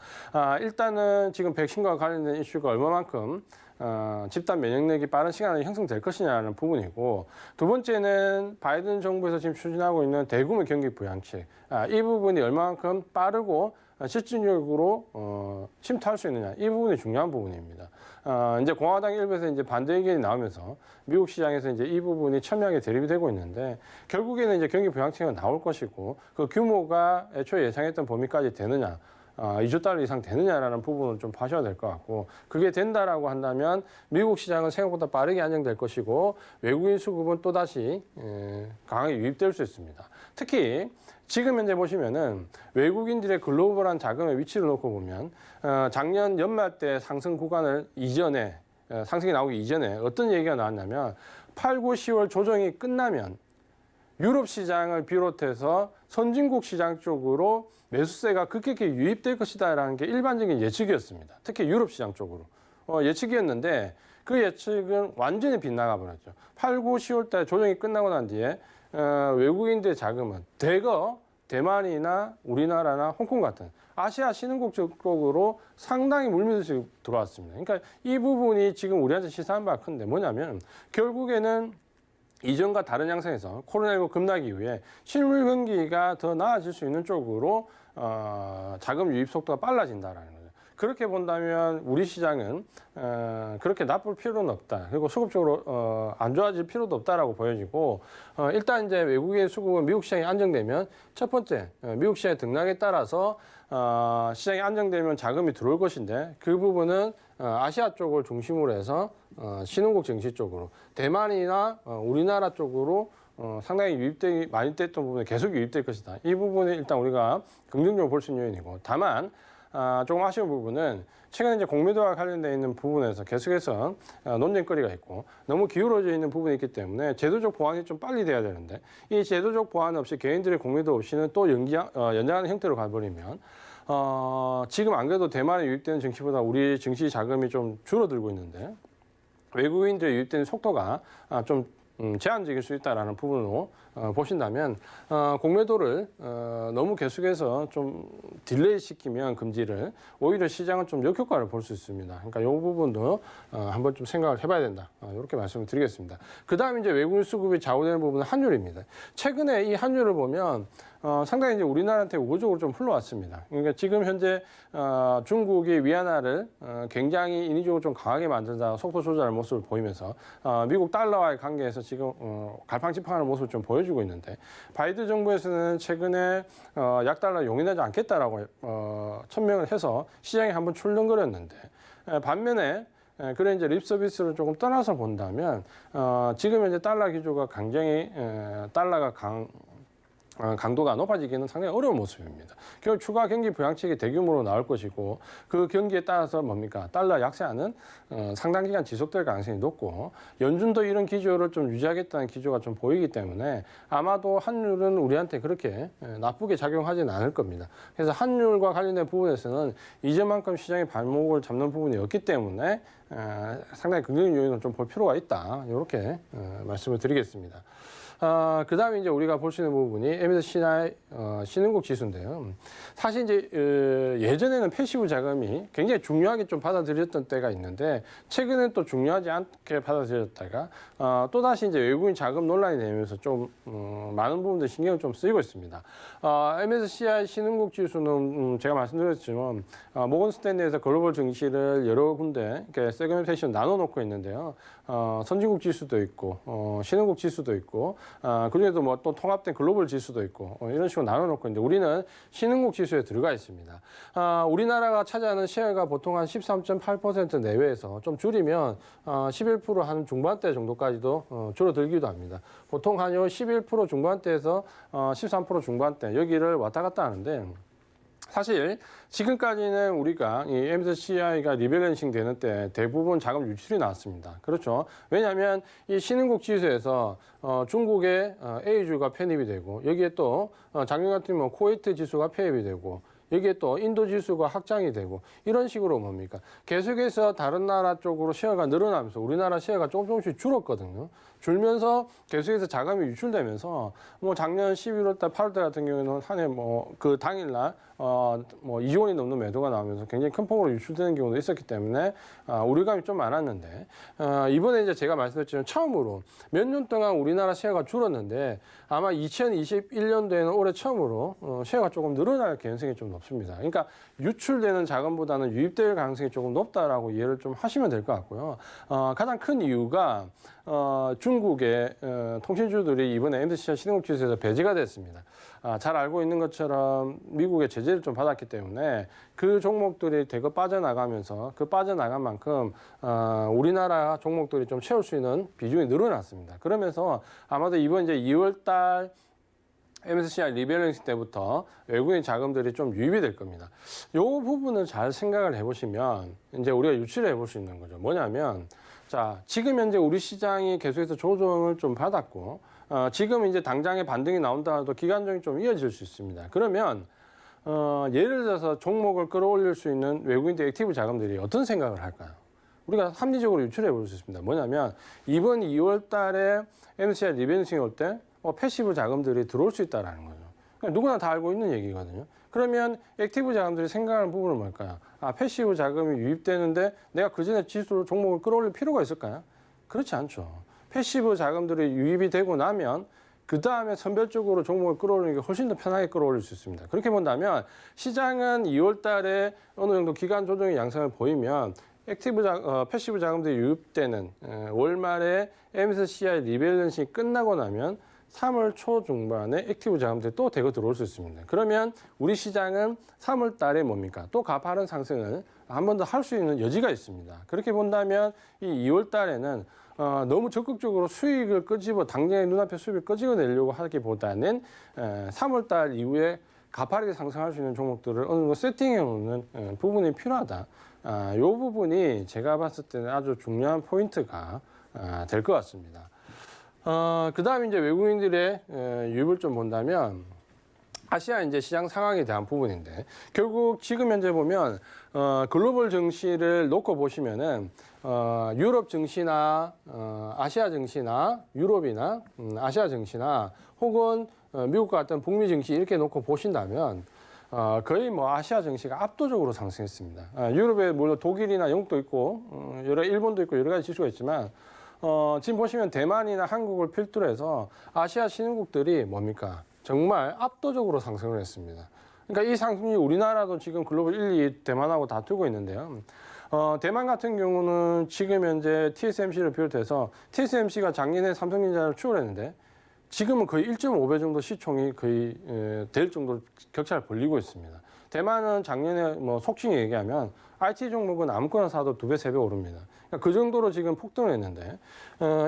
일단은 지금 백신과 관련된 이슈가 얼마만큼 집단 면역력이 빠른 시간에 형성될 것이냐는 부분이고 두 번째는 바이든 정부에서 지금 추진하고 있는 대규모 경기 부양책 이 부분이 얼마만큼 빠르고 실질적으로 침투할 수 있느냐 이 부분이 중요한 부분입니다. 이제 공화당 일부에서 이제 반대 의견이 나오면서 미국 시장에서 이제 이 부분이 첨예하게 대립이 되고 있는데 결국에는 이제 경기 부양책은 나올 것이고 그 규모가 애초에 예상했던 범위까지 되느냐 2조 달러 이상 되느냐라는 부분을 좀 봐셔야 될 것 같고 그게 된다라고 한다면 미국 시장은 생각보다 빠르게 안정될 것이고 외국인 수급은 또다시 강하게 유입될 수 있습니다. 특히 지금 현재 보시면은 외국인들의 글로벌한 자금의 위치를 놓고 보면 작년 연말 때 상승 구간을 이전에 상승이 나오기 이전에 어떤 얘기가 나왔냐면 8, 9, 10월 조정이 끝나면 유럽 시장을 비롯해서 선진국 시장 쪽으로 매수세가 급격히 유입될 것이다라는 게 일반적인 예측이었습니다. 특히 유럽 시장 쪽으로 예측이었는데 그 예측은 완전히 빗나가 버렸죠. 8, 9, 10월 달 조정이 끝나고 난 뒤에 외국인들의 자금은 대거 대만이나 우리나라나 홍콩 같은 아시아 신흥국 쪽으로 상당히 물밀듯이 들어왔습니다. 그러니까 이 부분이 지금 우리한테 시사한 바가 큰데 뭐냐면 결국에는 이전과 다른 양상에서 코로나19 급락 이후에 실물 경기가 더 나아질 수 있는 쪽으로 자금 유입 속도가 빨라진다라는 거죠. 그렇게 본다면 우리 시장은 그렇게 나쁠 필요는 없다. 그리고 수급적으로 안 좋아질 필요도 없다라고 보여지고 일단 이제 외국의 수급은 미국 시장이 안정되면 첫 번째 미국 시장의 등락에 따라서 시장이 안정되면 자금이 들어올 것인데 그 부분은 아시아 쪽을 중심으로 해서 신흥국 증시 쪽으로 대만이나 우리나라 쪽으로 상당히 유입되기 많이 됐던 부분에 계속 유입될 것이다. 이 부분이 일단 우리가 긍정적으로 볼 수 있는 요인이고 다만 조금 아쉬운 부분은 최근에 이제 공매도와 관련되어 있는 부분에서 계속해서 논쟁거리가 있고 너무 기울어져 있는 부분이 있기 때문에 제도적 보완이 좀 빨리 돼야 되는데 이 제도적 보완 없이 개인들의 공매도 없이는 또 연장하는 형태로 가버리면 지금 안 그래도 대만에 유입되는 증시보다 우리 증시 자금이 좀 줄어들고 있는데 외국인들의 유입되는 속도가 좀 제한적일 수 있다라는 부분으로 보신다면 공매도를 너무 계속해서 좀 딜레이 시키면 금지를 오히려 시장은 좀 역효과를 볼 수 있습니다. 그러니까 이 부분도 한번 좀 생각을 해봐야 된다. 이렇게 말씀을 드리겠습니다. 그 다음 이제 외국인 수급이 좌우되는 부분은 환율입니다. 최근에 이 환율을 보면 상당히 이제 우리나라한테 우호적으로 좀 흘러왔습니다. 그러니까 지금 현재 중국이 위안화를 굉장히 인위적으로 좀 강하게 만든다 속도 조절할 모습을 보이면서 미국 달러와의 관계에서 지금 갈팡질팡하는 모습을 좀 보여주고 있는데 바이든 정부에서는 최근에 약달러 용인하지 않겠다라고 천명을 해서 시장에 한번 출렁거렸는데 반면에 그래 이제 립 서비스를 조금 떠나서 본다면 지금 현재 달러 기조가 굉장히 달러가 강도가 높아지기는 상당히 어려운 모습입니다. 결국 추가 경기 부양책이 대규모로 나올 것이고 그 경기에 따라서 뭡니까? 달러 약세하는 상당 기간 지속될 가능성이 높고 연준도 이런 기조를 좀 유지하겠다는 기조가 좀 보이기 때문에 아마도 환율은 우리한테 그렇게 나쁘게 작용하지는 않을 겁니다. 그래서 환율과 관련된 부분에서는 이전만큼 시장의 발목을 잡는 부분이 없기 때문에 상당히 긍정적인 요인을 좀 볼 필요가 있다. 이렇게 말씀을 드리겠습니다. 그 다음에 이제 우리가 볼 수 있는 부분이 MSCI 신흥국 지수인데요. 사실 이제 예전에는 패시브 자금이 굉장히 중요하게 좀 받아들였던 때가 있는데 최근에 또 중요하지 않게 받아들였다가 또다시 이제 외국인 자금 논란이 되면서 좀 많은 부분들 신경을 좀 쓰이고 있습니다. MSCI 신흥국 지수는 제가 말씀드렸지만 모건 스탠리에서 글로벌 증시를 여러 군데 이렇게 세그멘테이션 나눠 놓고 있는데요. 선진국 지수도 있고 신흥국 지수도 있고 그중에도 뭐 또 통합된 글로벌 지수도 있고 이런 식으로 나눠놓고 있는데 우리는 신흥국 지수에 들어가 있습니다. 우리나라가 차지하는 셰어가 보통 한 13.8% 내외에서 좀 줄이면 11% 한 중반대 정도까지도 줄어들기도 합니다. 보통 한 11% 중반대에서 13% 중반대 여기를 왔다 갔다 하는데 사실 지금까지는 우리가 이 MSCI가 리밸런싱 되는 때 대부분 자금 유출이 나왔습니다. 그렇죠. 왜냐하면 이 신흥국 지수에서 중국의 A주가 편입이 되고 여기에 또 작년 같으면 쿠웨이트 지수가 편입이 되고 여기에 또 인도 지수가 확장이 되고 이런 식으로 뭡니까? 계속해서 다른 나라 쪽으로 셰어가 늘어나면서 우리나라 셰어가 조금씩 줄었거든요. 줄면서 계속해서 자금이 유출되면서 뭐 작년 11월 달, 8월 달 같은 경우에는 한 해 뭐 그 당일날 뭐 2조 원이 넘는 매도가 나오면서 굉장히 큰 폭으로 유출되는 경우도 있었기 때문에 우려감이 좀 많았는데 이번에 이제 제가 말씀드렸지만 처음으로 몇 년 동안 우리나라 셰어가 줄었는데 아마 2021년도에는 올해 처음으로 셰어가 조금 늘어날 가능성이 좀 높습니다. 그러니까 유출되는 자금보다는 유입될 가능성이 조금 높다라고 이해를 좀 하시면 될 것 같고요. 가장 큰 이유가 중국의 통신주들이 이번에 MSCI 신흥국 지수에서 배제가 됐습니다. 잘 알고 있는 것처럼 미국의 제재를 좀 받았기 때문에 그 종목들이 대거 빠져나가면서 그 빠져나간 만큼 우리나라 종목들이 좀 채울 수 있는 비중이 늘어났습니다. 그러면서 아마도 이번 이제 2월 달 MSCI 리밸런싱 때부터 외국인 자금들이 좀 유입이 될 겁니다. 이 부분을 잘 생각을 해보시면 이제 우리가 유추를 해볼 수 있는 거죠. 뭐냐면 자, 지금 현재 우리 시장이 계속해서 조정을 좀 받았고 지금 이제 당장의 반등이 나온다 해도 기간적이 좀 이어질 수 있습니다. 그러면 예를 들어서 종목을 끌어올릴 수 있는 외국인들 액티브 자금들이 어떤 생각을 할까요? 우리가 합리적으로 유출해 볼 수 있습니다. 뭐냐면 이번 2월 달에 MSCI 리밸런싱이 올 때 패시브 자금들이 들어올 수 있다는 거죠. 그러니까 누구나 다 알고 있는 얘기거든요. 그러면 액티브 자금들이 생각하는 부분은 뭘까요? 패시브 자금이 유입되는데 내가 그 전에 지수 종목을 끌어올릴 필요가 있을까요? 그렇지 않죠. 패시브 자금들이 유입이 되고 나면 그 다음에 선별적으로 종목을 끌어올리는 게 훨씬 더 편하게 끌어올릴 수 있습니다. 그렇게 본다면 시장은 2월 달에 어느 정도 기간 조정의 양상을 보이면 패시브 자금들이 유입되는 월말에 MSCI 리밸런싱이 끝나고 나면 3월 초 중반에 액티브 자금들이 또 대거 들어올 수 있습니다. 그러면 우리 시장은 3월 달에 뭡니까? 또 가파른 상승을 한 번 더 할 수 있는 여지가 있습니다. 그렇게 본다면 이 2월 달에는 너무 적극적으로 수익을 당장의 눈앞에 수익을 끄집어내려고 하기보다는 3월 달 이후에 가파르게 상승할 수 있는 종목들을 어느 정도 세팅해 놓는 부분이 필요하다. 이 부분이 제가 봤을 때는 아주 중요한 포인트가 될 것 같습니다. 그 다음에 이제 외국인들의 유입을 좀 본다면 아시아 이제 시장 상황에 대한 부분인데 결국 지금 현재 보면 글로벌 증시를 놓고 보시면은 유럽 증시나 아시아 증시나 유럽이나 아시아 증시나 혹은 미국과 같은 북미 증시 이렇게 놓고 보신다면 거의 뭐 아시아 증시가 압도적으로 상승했습니다. 유럽에 물론 독일이나 영국도 있고 일본도 있고 여러 가지 지수가 있지만 지금 보시면 대만이나 한국을 필두로 해서 아시아 신흥국들이 뭡니까? 정말 압도적으로 상승을 했습니다. 그러니까 이 상승이 우리나라도 지금 글로벌 1, 2 대만하고 다투고 있는데요. 대만 같은 경우는 지금 현재 TSMC를 비롯해서 TSMC가 작년에 삼성전자를 추월했는데 지금은 거의 1.5배 정도 시총이 거의 될 정도로 격차를 벌리고 있습니다. 대만은 작년에 뭐 속칭 얘기하면 IT 종목은 아무거나 사도 2배, 3배 오릅니다. 그러니까 그 정도로 지금 폭등을 했는데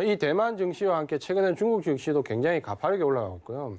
이 대만 증시와 함께 최근에 중국 증시도 굉장히 가파르게 올라가고 있고요.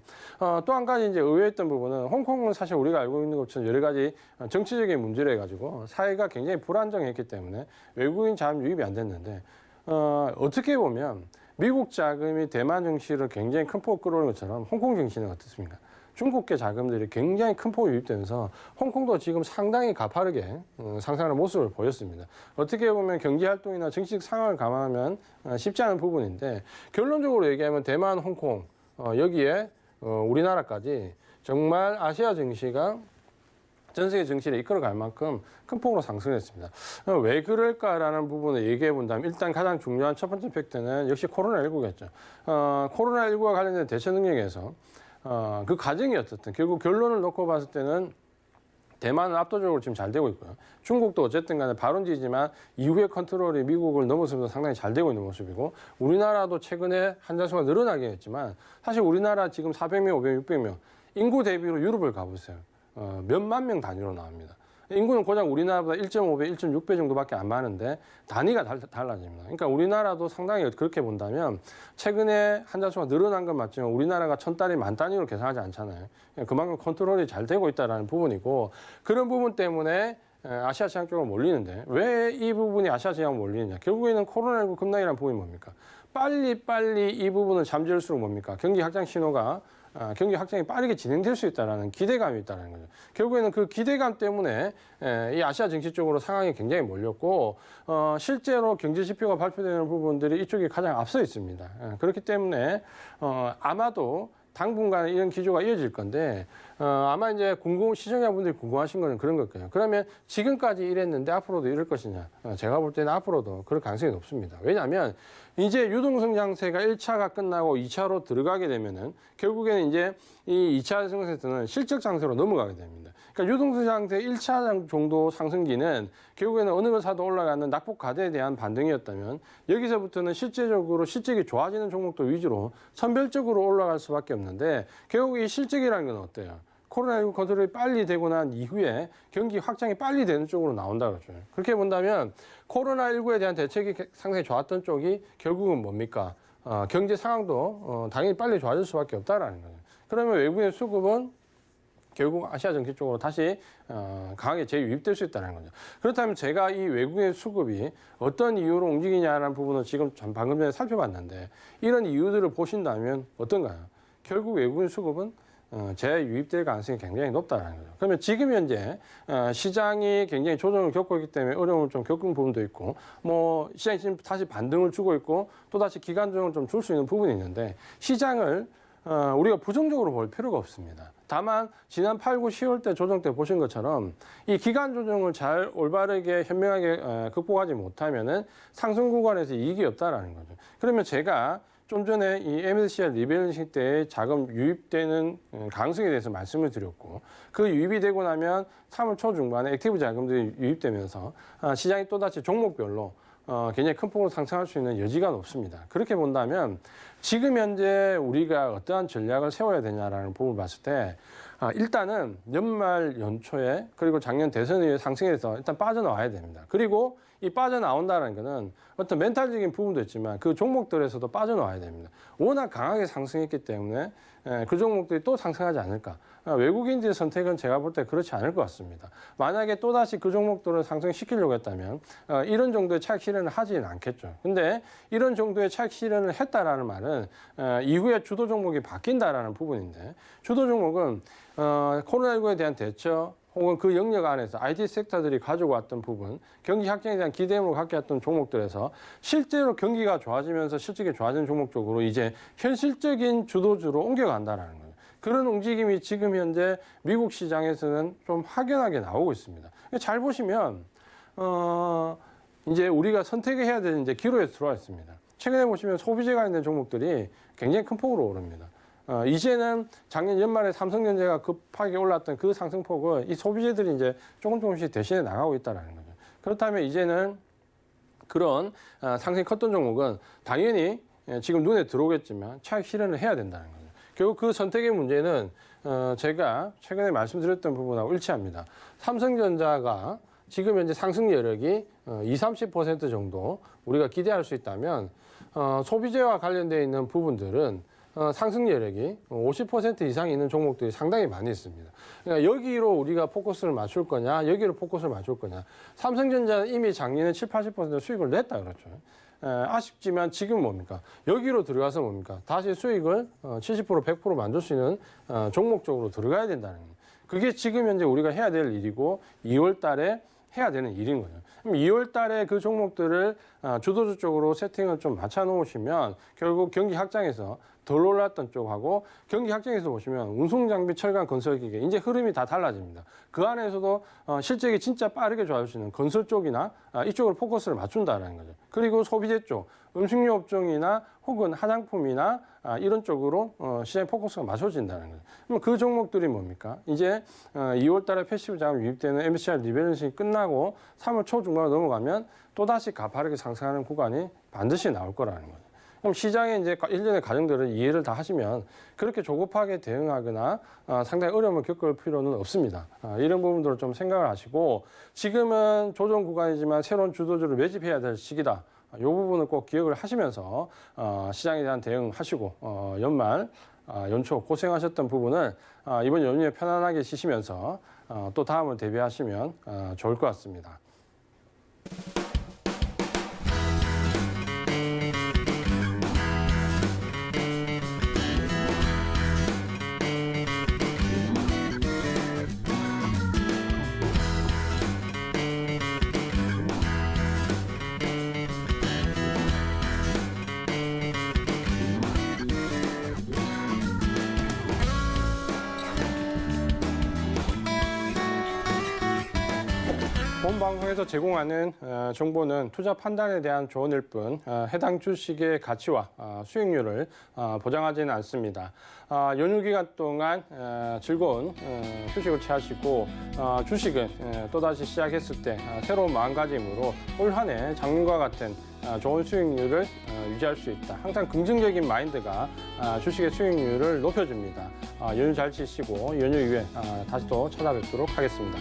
또 한 가지 이제 의외였던 부분은 홍콩은 사실 우리가 알고 있는 것처럼 여러 가지 정치적인 문제를 해가지고 사회가 굉장히 불안정했기 때문에 외국인 자금 유입이 안 됐는데 어떻게 보면 미국 자금이 대만 증시를 굉장히 큰 폭으로 끌어오는 것처럼 홍콩 증시는 어떻습니까? 중국계 자금들이 굉장히 큰 폭으로 유입되면서 홍콩도 지금 상당히 가파르게 상승하는 모습을 보였습니다. 어떻게 보면 경제활동이나 정치적 상황을 감안하면 쉽지 않은 부분인데 결론적으로 얘기하면 대만, 홍콩 여기에 우리나라까지 정말 아시아 증시가 전 세계 증시를 이끌어갈 만큼 큰 폭으로 상승했습니다. 왜 그럴까라는 부분을 얘기해 본다면 일단 가장 중요한 첫 번째 팩트는 역시 코로나19겠죠. 코로나19와 관련된 대처 능력에서 그 과정이 어떻든 결국 결론을 놓고 봤을 때는 대만은 압도적으로 지금 잘 되고 있고요. 중국도 어쨌든 간에 발원지지만 이후의 컨트롤이 미국을 넘어서면서 상당히 잘 되고 있는 모습이고 우리나라도 최근에 환자 수가 늘어나긴 했지만 사실 우리나라 지금 400명, 500명, 600명 인구 대비로 유럽을 가보세요. 몇만 명 단위로 나옵니다. 인구는 고작 우리나라보다 1.5배, 1.6배 정도밖에 안 많은데 단위가 달라집니다. 그러니까 우리나라도 상당히 그렇게 본다면 최근에 환자 수가 늘어난 건 맞지만 우리나라가 1000단위, 만 단위로 계산하지 않잖아요. 그만큼 컨트롤이 잘 되고 있다는 부분이고 그런 부분 때문에 아시아 지역 쪽으로 몰리는데 왜 이 부분이 아시아 지역으로 몰리느냐. 결국에는 코로나19 급락이라는 부분이 뭡니까? 빨리 이 부분을 잠재울수록 뭡니까? 경기 확장 신호가 경기 확장이 빠르게 진행될 수 있다는 기대감이 있다는 거죠. 결국에는 그 기대감 때문에 이 아시아 증시 쪽으로 상황이 굉장히 몰렸고 실제로 경제 지표가 발표되는 부분들이 이쪽이 가장 앞서 있습니다. 그렇기 때문에 아마도 당분간 이런 기조가 이어질 건데 아마 이제 시청자분들이 궁금하신 거는 그런 걸 거예요. 그러면 지금까지 이랬는데 앞으로도 이럴 것이냐? 제가 볼 때는 앞으로도 그럴 가능성이 높습니다. 왜냐하면 이제 유동성장세가 1차가 끝나고 2차로 들어가게 되면은 결국에는 이제 이 2차 상승세는 실적 상승으로 넘어가게 됩니다. 그러니까 유동성장세 1차 정도 상승기는 결국에는 어느 걸 사도 올라가는 낙폭 과대에 대한 반등이었다면 여기서부터는 실제적으로 실적이 좋아지는 종목들 위주로 선별적으로 올라갈 수밖에 없는데 결국 이 실적이라는 건 어때요? 코로나19 컨트롤이 빨리 되고 난 이후에 경기 확장이 빨리 되는 쪽으로 나온다 그러죠. 그렇게 본다면 코로나19에 대한 대책이 상당히 좋았던 쪽이 결국은 뭡니까? 경제 상황도 당연히 빨리 좋아질 수밖에 없다라는 거죠. 그러면 외국인 수급은 결국 아시아 정치 쪽으로 다시 강하게 재유입될 수 있다는 거죠. 그렇다면 제가 이 외국인 수급이 어떤 이유로 움직이냐라는 부분을 지금 방금 전에 살펴봤는데 이런 이유들을 보신다면 어떤가요? 결국 외국인 수급은 재유입될 가능성이 굉장히 높다는 거죠. 그러면 지금 현재 시장이 굉장히 조정을 겪고 있기 때문에 어려움을 좀 겪은 부분도 있고 뭐 시장이 지금 다시 반등을 주고 있고 또다시 기간 조정을 좀 줄 수 있는 부분이 있는데 시장을 우리가 부정적으로 볼 필요가 없습니다. 다만 지난 8, 9, 10월 때 조정 때 보신 것처럼 이 기간 조정을 잘 올바르게 현명하게 극복하지 못하면은 상승 구간에서 이익이 없다라는 거죠. 그러면 제가 좀 전에 이 MSCI 리밸런싱 때 자금 유입되는 가능성에 대해서 말씀을 드렸고 그 유입이 되고 나면 3월 초중반에 액티브 자금들이 유입되면서 시장이 또다시 종목별로 굉장히 큰 폭으로 상승할 수 있는 여지가 높습니다. 그렇게 본다면 지금 현재 우리가 어떠한 전략을 세워야 되냐라는 부분을 봤을 때 일단은 연말 연초에 그리고 작년 대선 이후에 상승해서 일단 빠져나와야 됩니다. 그리고 이 빠져나온다는 것은 어떤 멘탈적인 부분도 있지만 그 종목들에서도 빠져나와야 됩니다. 워낙 강하게 상승했기 때문에 그 종목들이 또 상승하지 않을까. 외국인들의 선택은 제가 볼 때 그렇지 않을 것 같습니다. 만약에 또다시 그 종목들을 상승시키려고 했다면 이런 정도의 차익 실현을 하지는 않겠죠. 근데 이런 정도의 차익 실현을 했다라는 말은 이후에 주도 종목이 바뀐다라는 부분인데 주도 종목은 코로나19에 대한 대처 혹은 그 영역 안에서 IT 섹터들이 가지고 왔던 부분, 경기 확장에 대한 기대감을 갖게 했던 종목들에서 실제로 경기가 좋아지면서 실적이 좋아지는 종목 쪽으로 이제 현실적인 주도주로 옮겨간다는 거예요. 그런 움직임이 지금 현재 미국 시장에서는 좀 확연하게 나오고 있습니다. 잘 보시면 이제 우리가 선택해야 되는 이제 기로에 들어와 있습니다. 최근에 보시면 소비재 관련된 종목들이 굉장히 큰 폭으로 오릅니다. 이제는 작년 연말에 삼성전자가 급하게 올랐던 그 상승폭을 이 소비재들이 이제 조금씩 대신해 나가고 있다는 거죠. 그렇다면 이제는 그런 상승이 컸던 종목은 당연히 지금 눈에 들어오겠지만 차익 실현을 해야 된다는 거죠. 결국 그 선택의 문제는 제가 최근에 말씀드렸던 부분하고 일치합니다. 삼성전자가 지금 현재 상승 여력이 20-30% 정도 우리가 기대할 수 있다면 소비재와 관련되어 있는 부분들은 상승 여력이 50% 이상 있는 종목들이 상당히 많이 있습니다. 그러니까 여기로 우리가 포커스를 맞출 거냐, 여기로 포커스를 맞출 거냐. 삼성전자는 이미 작년에 70-80% 수익을 냈다 그렇죠. 아쉽지만 지금 뭡니까? 여기로 들어가서 뭡니까? 다시 수익을 70%, 100% 만들 수 있는 종목 쪽으로 들어가야 된다는 거예요. 그게 지금 현재 우리가 해야 될 일이고 2월 달에 해야 되는 일인 거죠. 그럼 2월 달에 그 종목들을 주도주 쪽으로 세팅을 좀 맞춰 놓으시면 결국 경기 확장에서 덜 올랐던 쪽하고 경기 확장에서 보시면 운송장비, 철강, 건설기계 이제 흐름이 다 달라집니다. 그 안에서도 실적이 진짜 빠르게 좋아질 수 있는 건설 쪽이나 이쪽으로 포커스를 맞춘다는 거죠. 그리고 소비재 쪽 음식료 업종이나 혹은 화장품이나 이런 쪽으로 시장의 포커스가 맞춰진다는 거예요. 그럼 그 종목들이 뭡니까? 이제 2월 달에 패시브 자금 유입되는 MSCI 리밸런싱이 끝나고 3월 초중반으로 넘어가면 또다시 가파르게 상승하는 구간이 반드시 나올 거라는 거예요. 그럼 시장에 이제 일련의 과정들을 이해를 다 하시면 그렇게 조급하게 대응하거나 상당히 어려움을 겪을 필요는 없습니다. 이런 부분들을 좀 생각을 하시고 지금은 조정 구간이지만 새로운 주도주를 매집해야 될 시기다. 이 부분을 꼭 기억을 하시면서 시장에 대한 대응하시고 연말, 연초 고생하셨던 부분을 이번 연휴에 편안하게 쉬시면서 또 다음을 대비하시면 좋을 것 같습니다. 본 방송에서 제공하는 정보는 투자 판단에 대한 조언일 뿐 해당 주식의 가치와 수익률을 보장하지는 않습니다. 연휴 기간 동안 즐거운 휴식을 취하시고 주식은 또다시 시작했을 때 새로운 마음가짐으로 올 한 해 작년과 같은 좋은 수익률을 유지할 수 있다. 항상 긍정적인 마인드가 주식의 수익률을 높여줍니다. 연휴 잘 치시고 연휴 이후에 다시 또 찾아뵙도록 하겠습니다.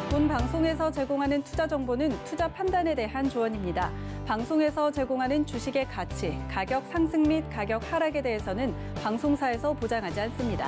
본 방송에서 제공하는 투자 정보는 투자 판단에 대한 조언입니다. 방송에서 제공하는 주식의 가치, 가격 상승 및 가격 하락에 대해서는 방송사에서 보장하지 않습니다.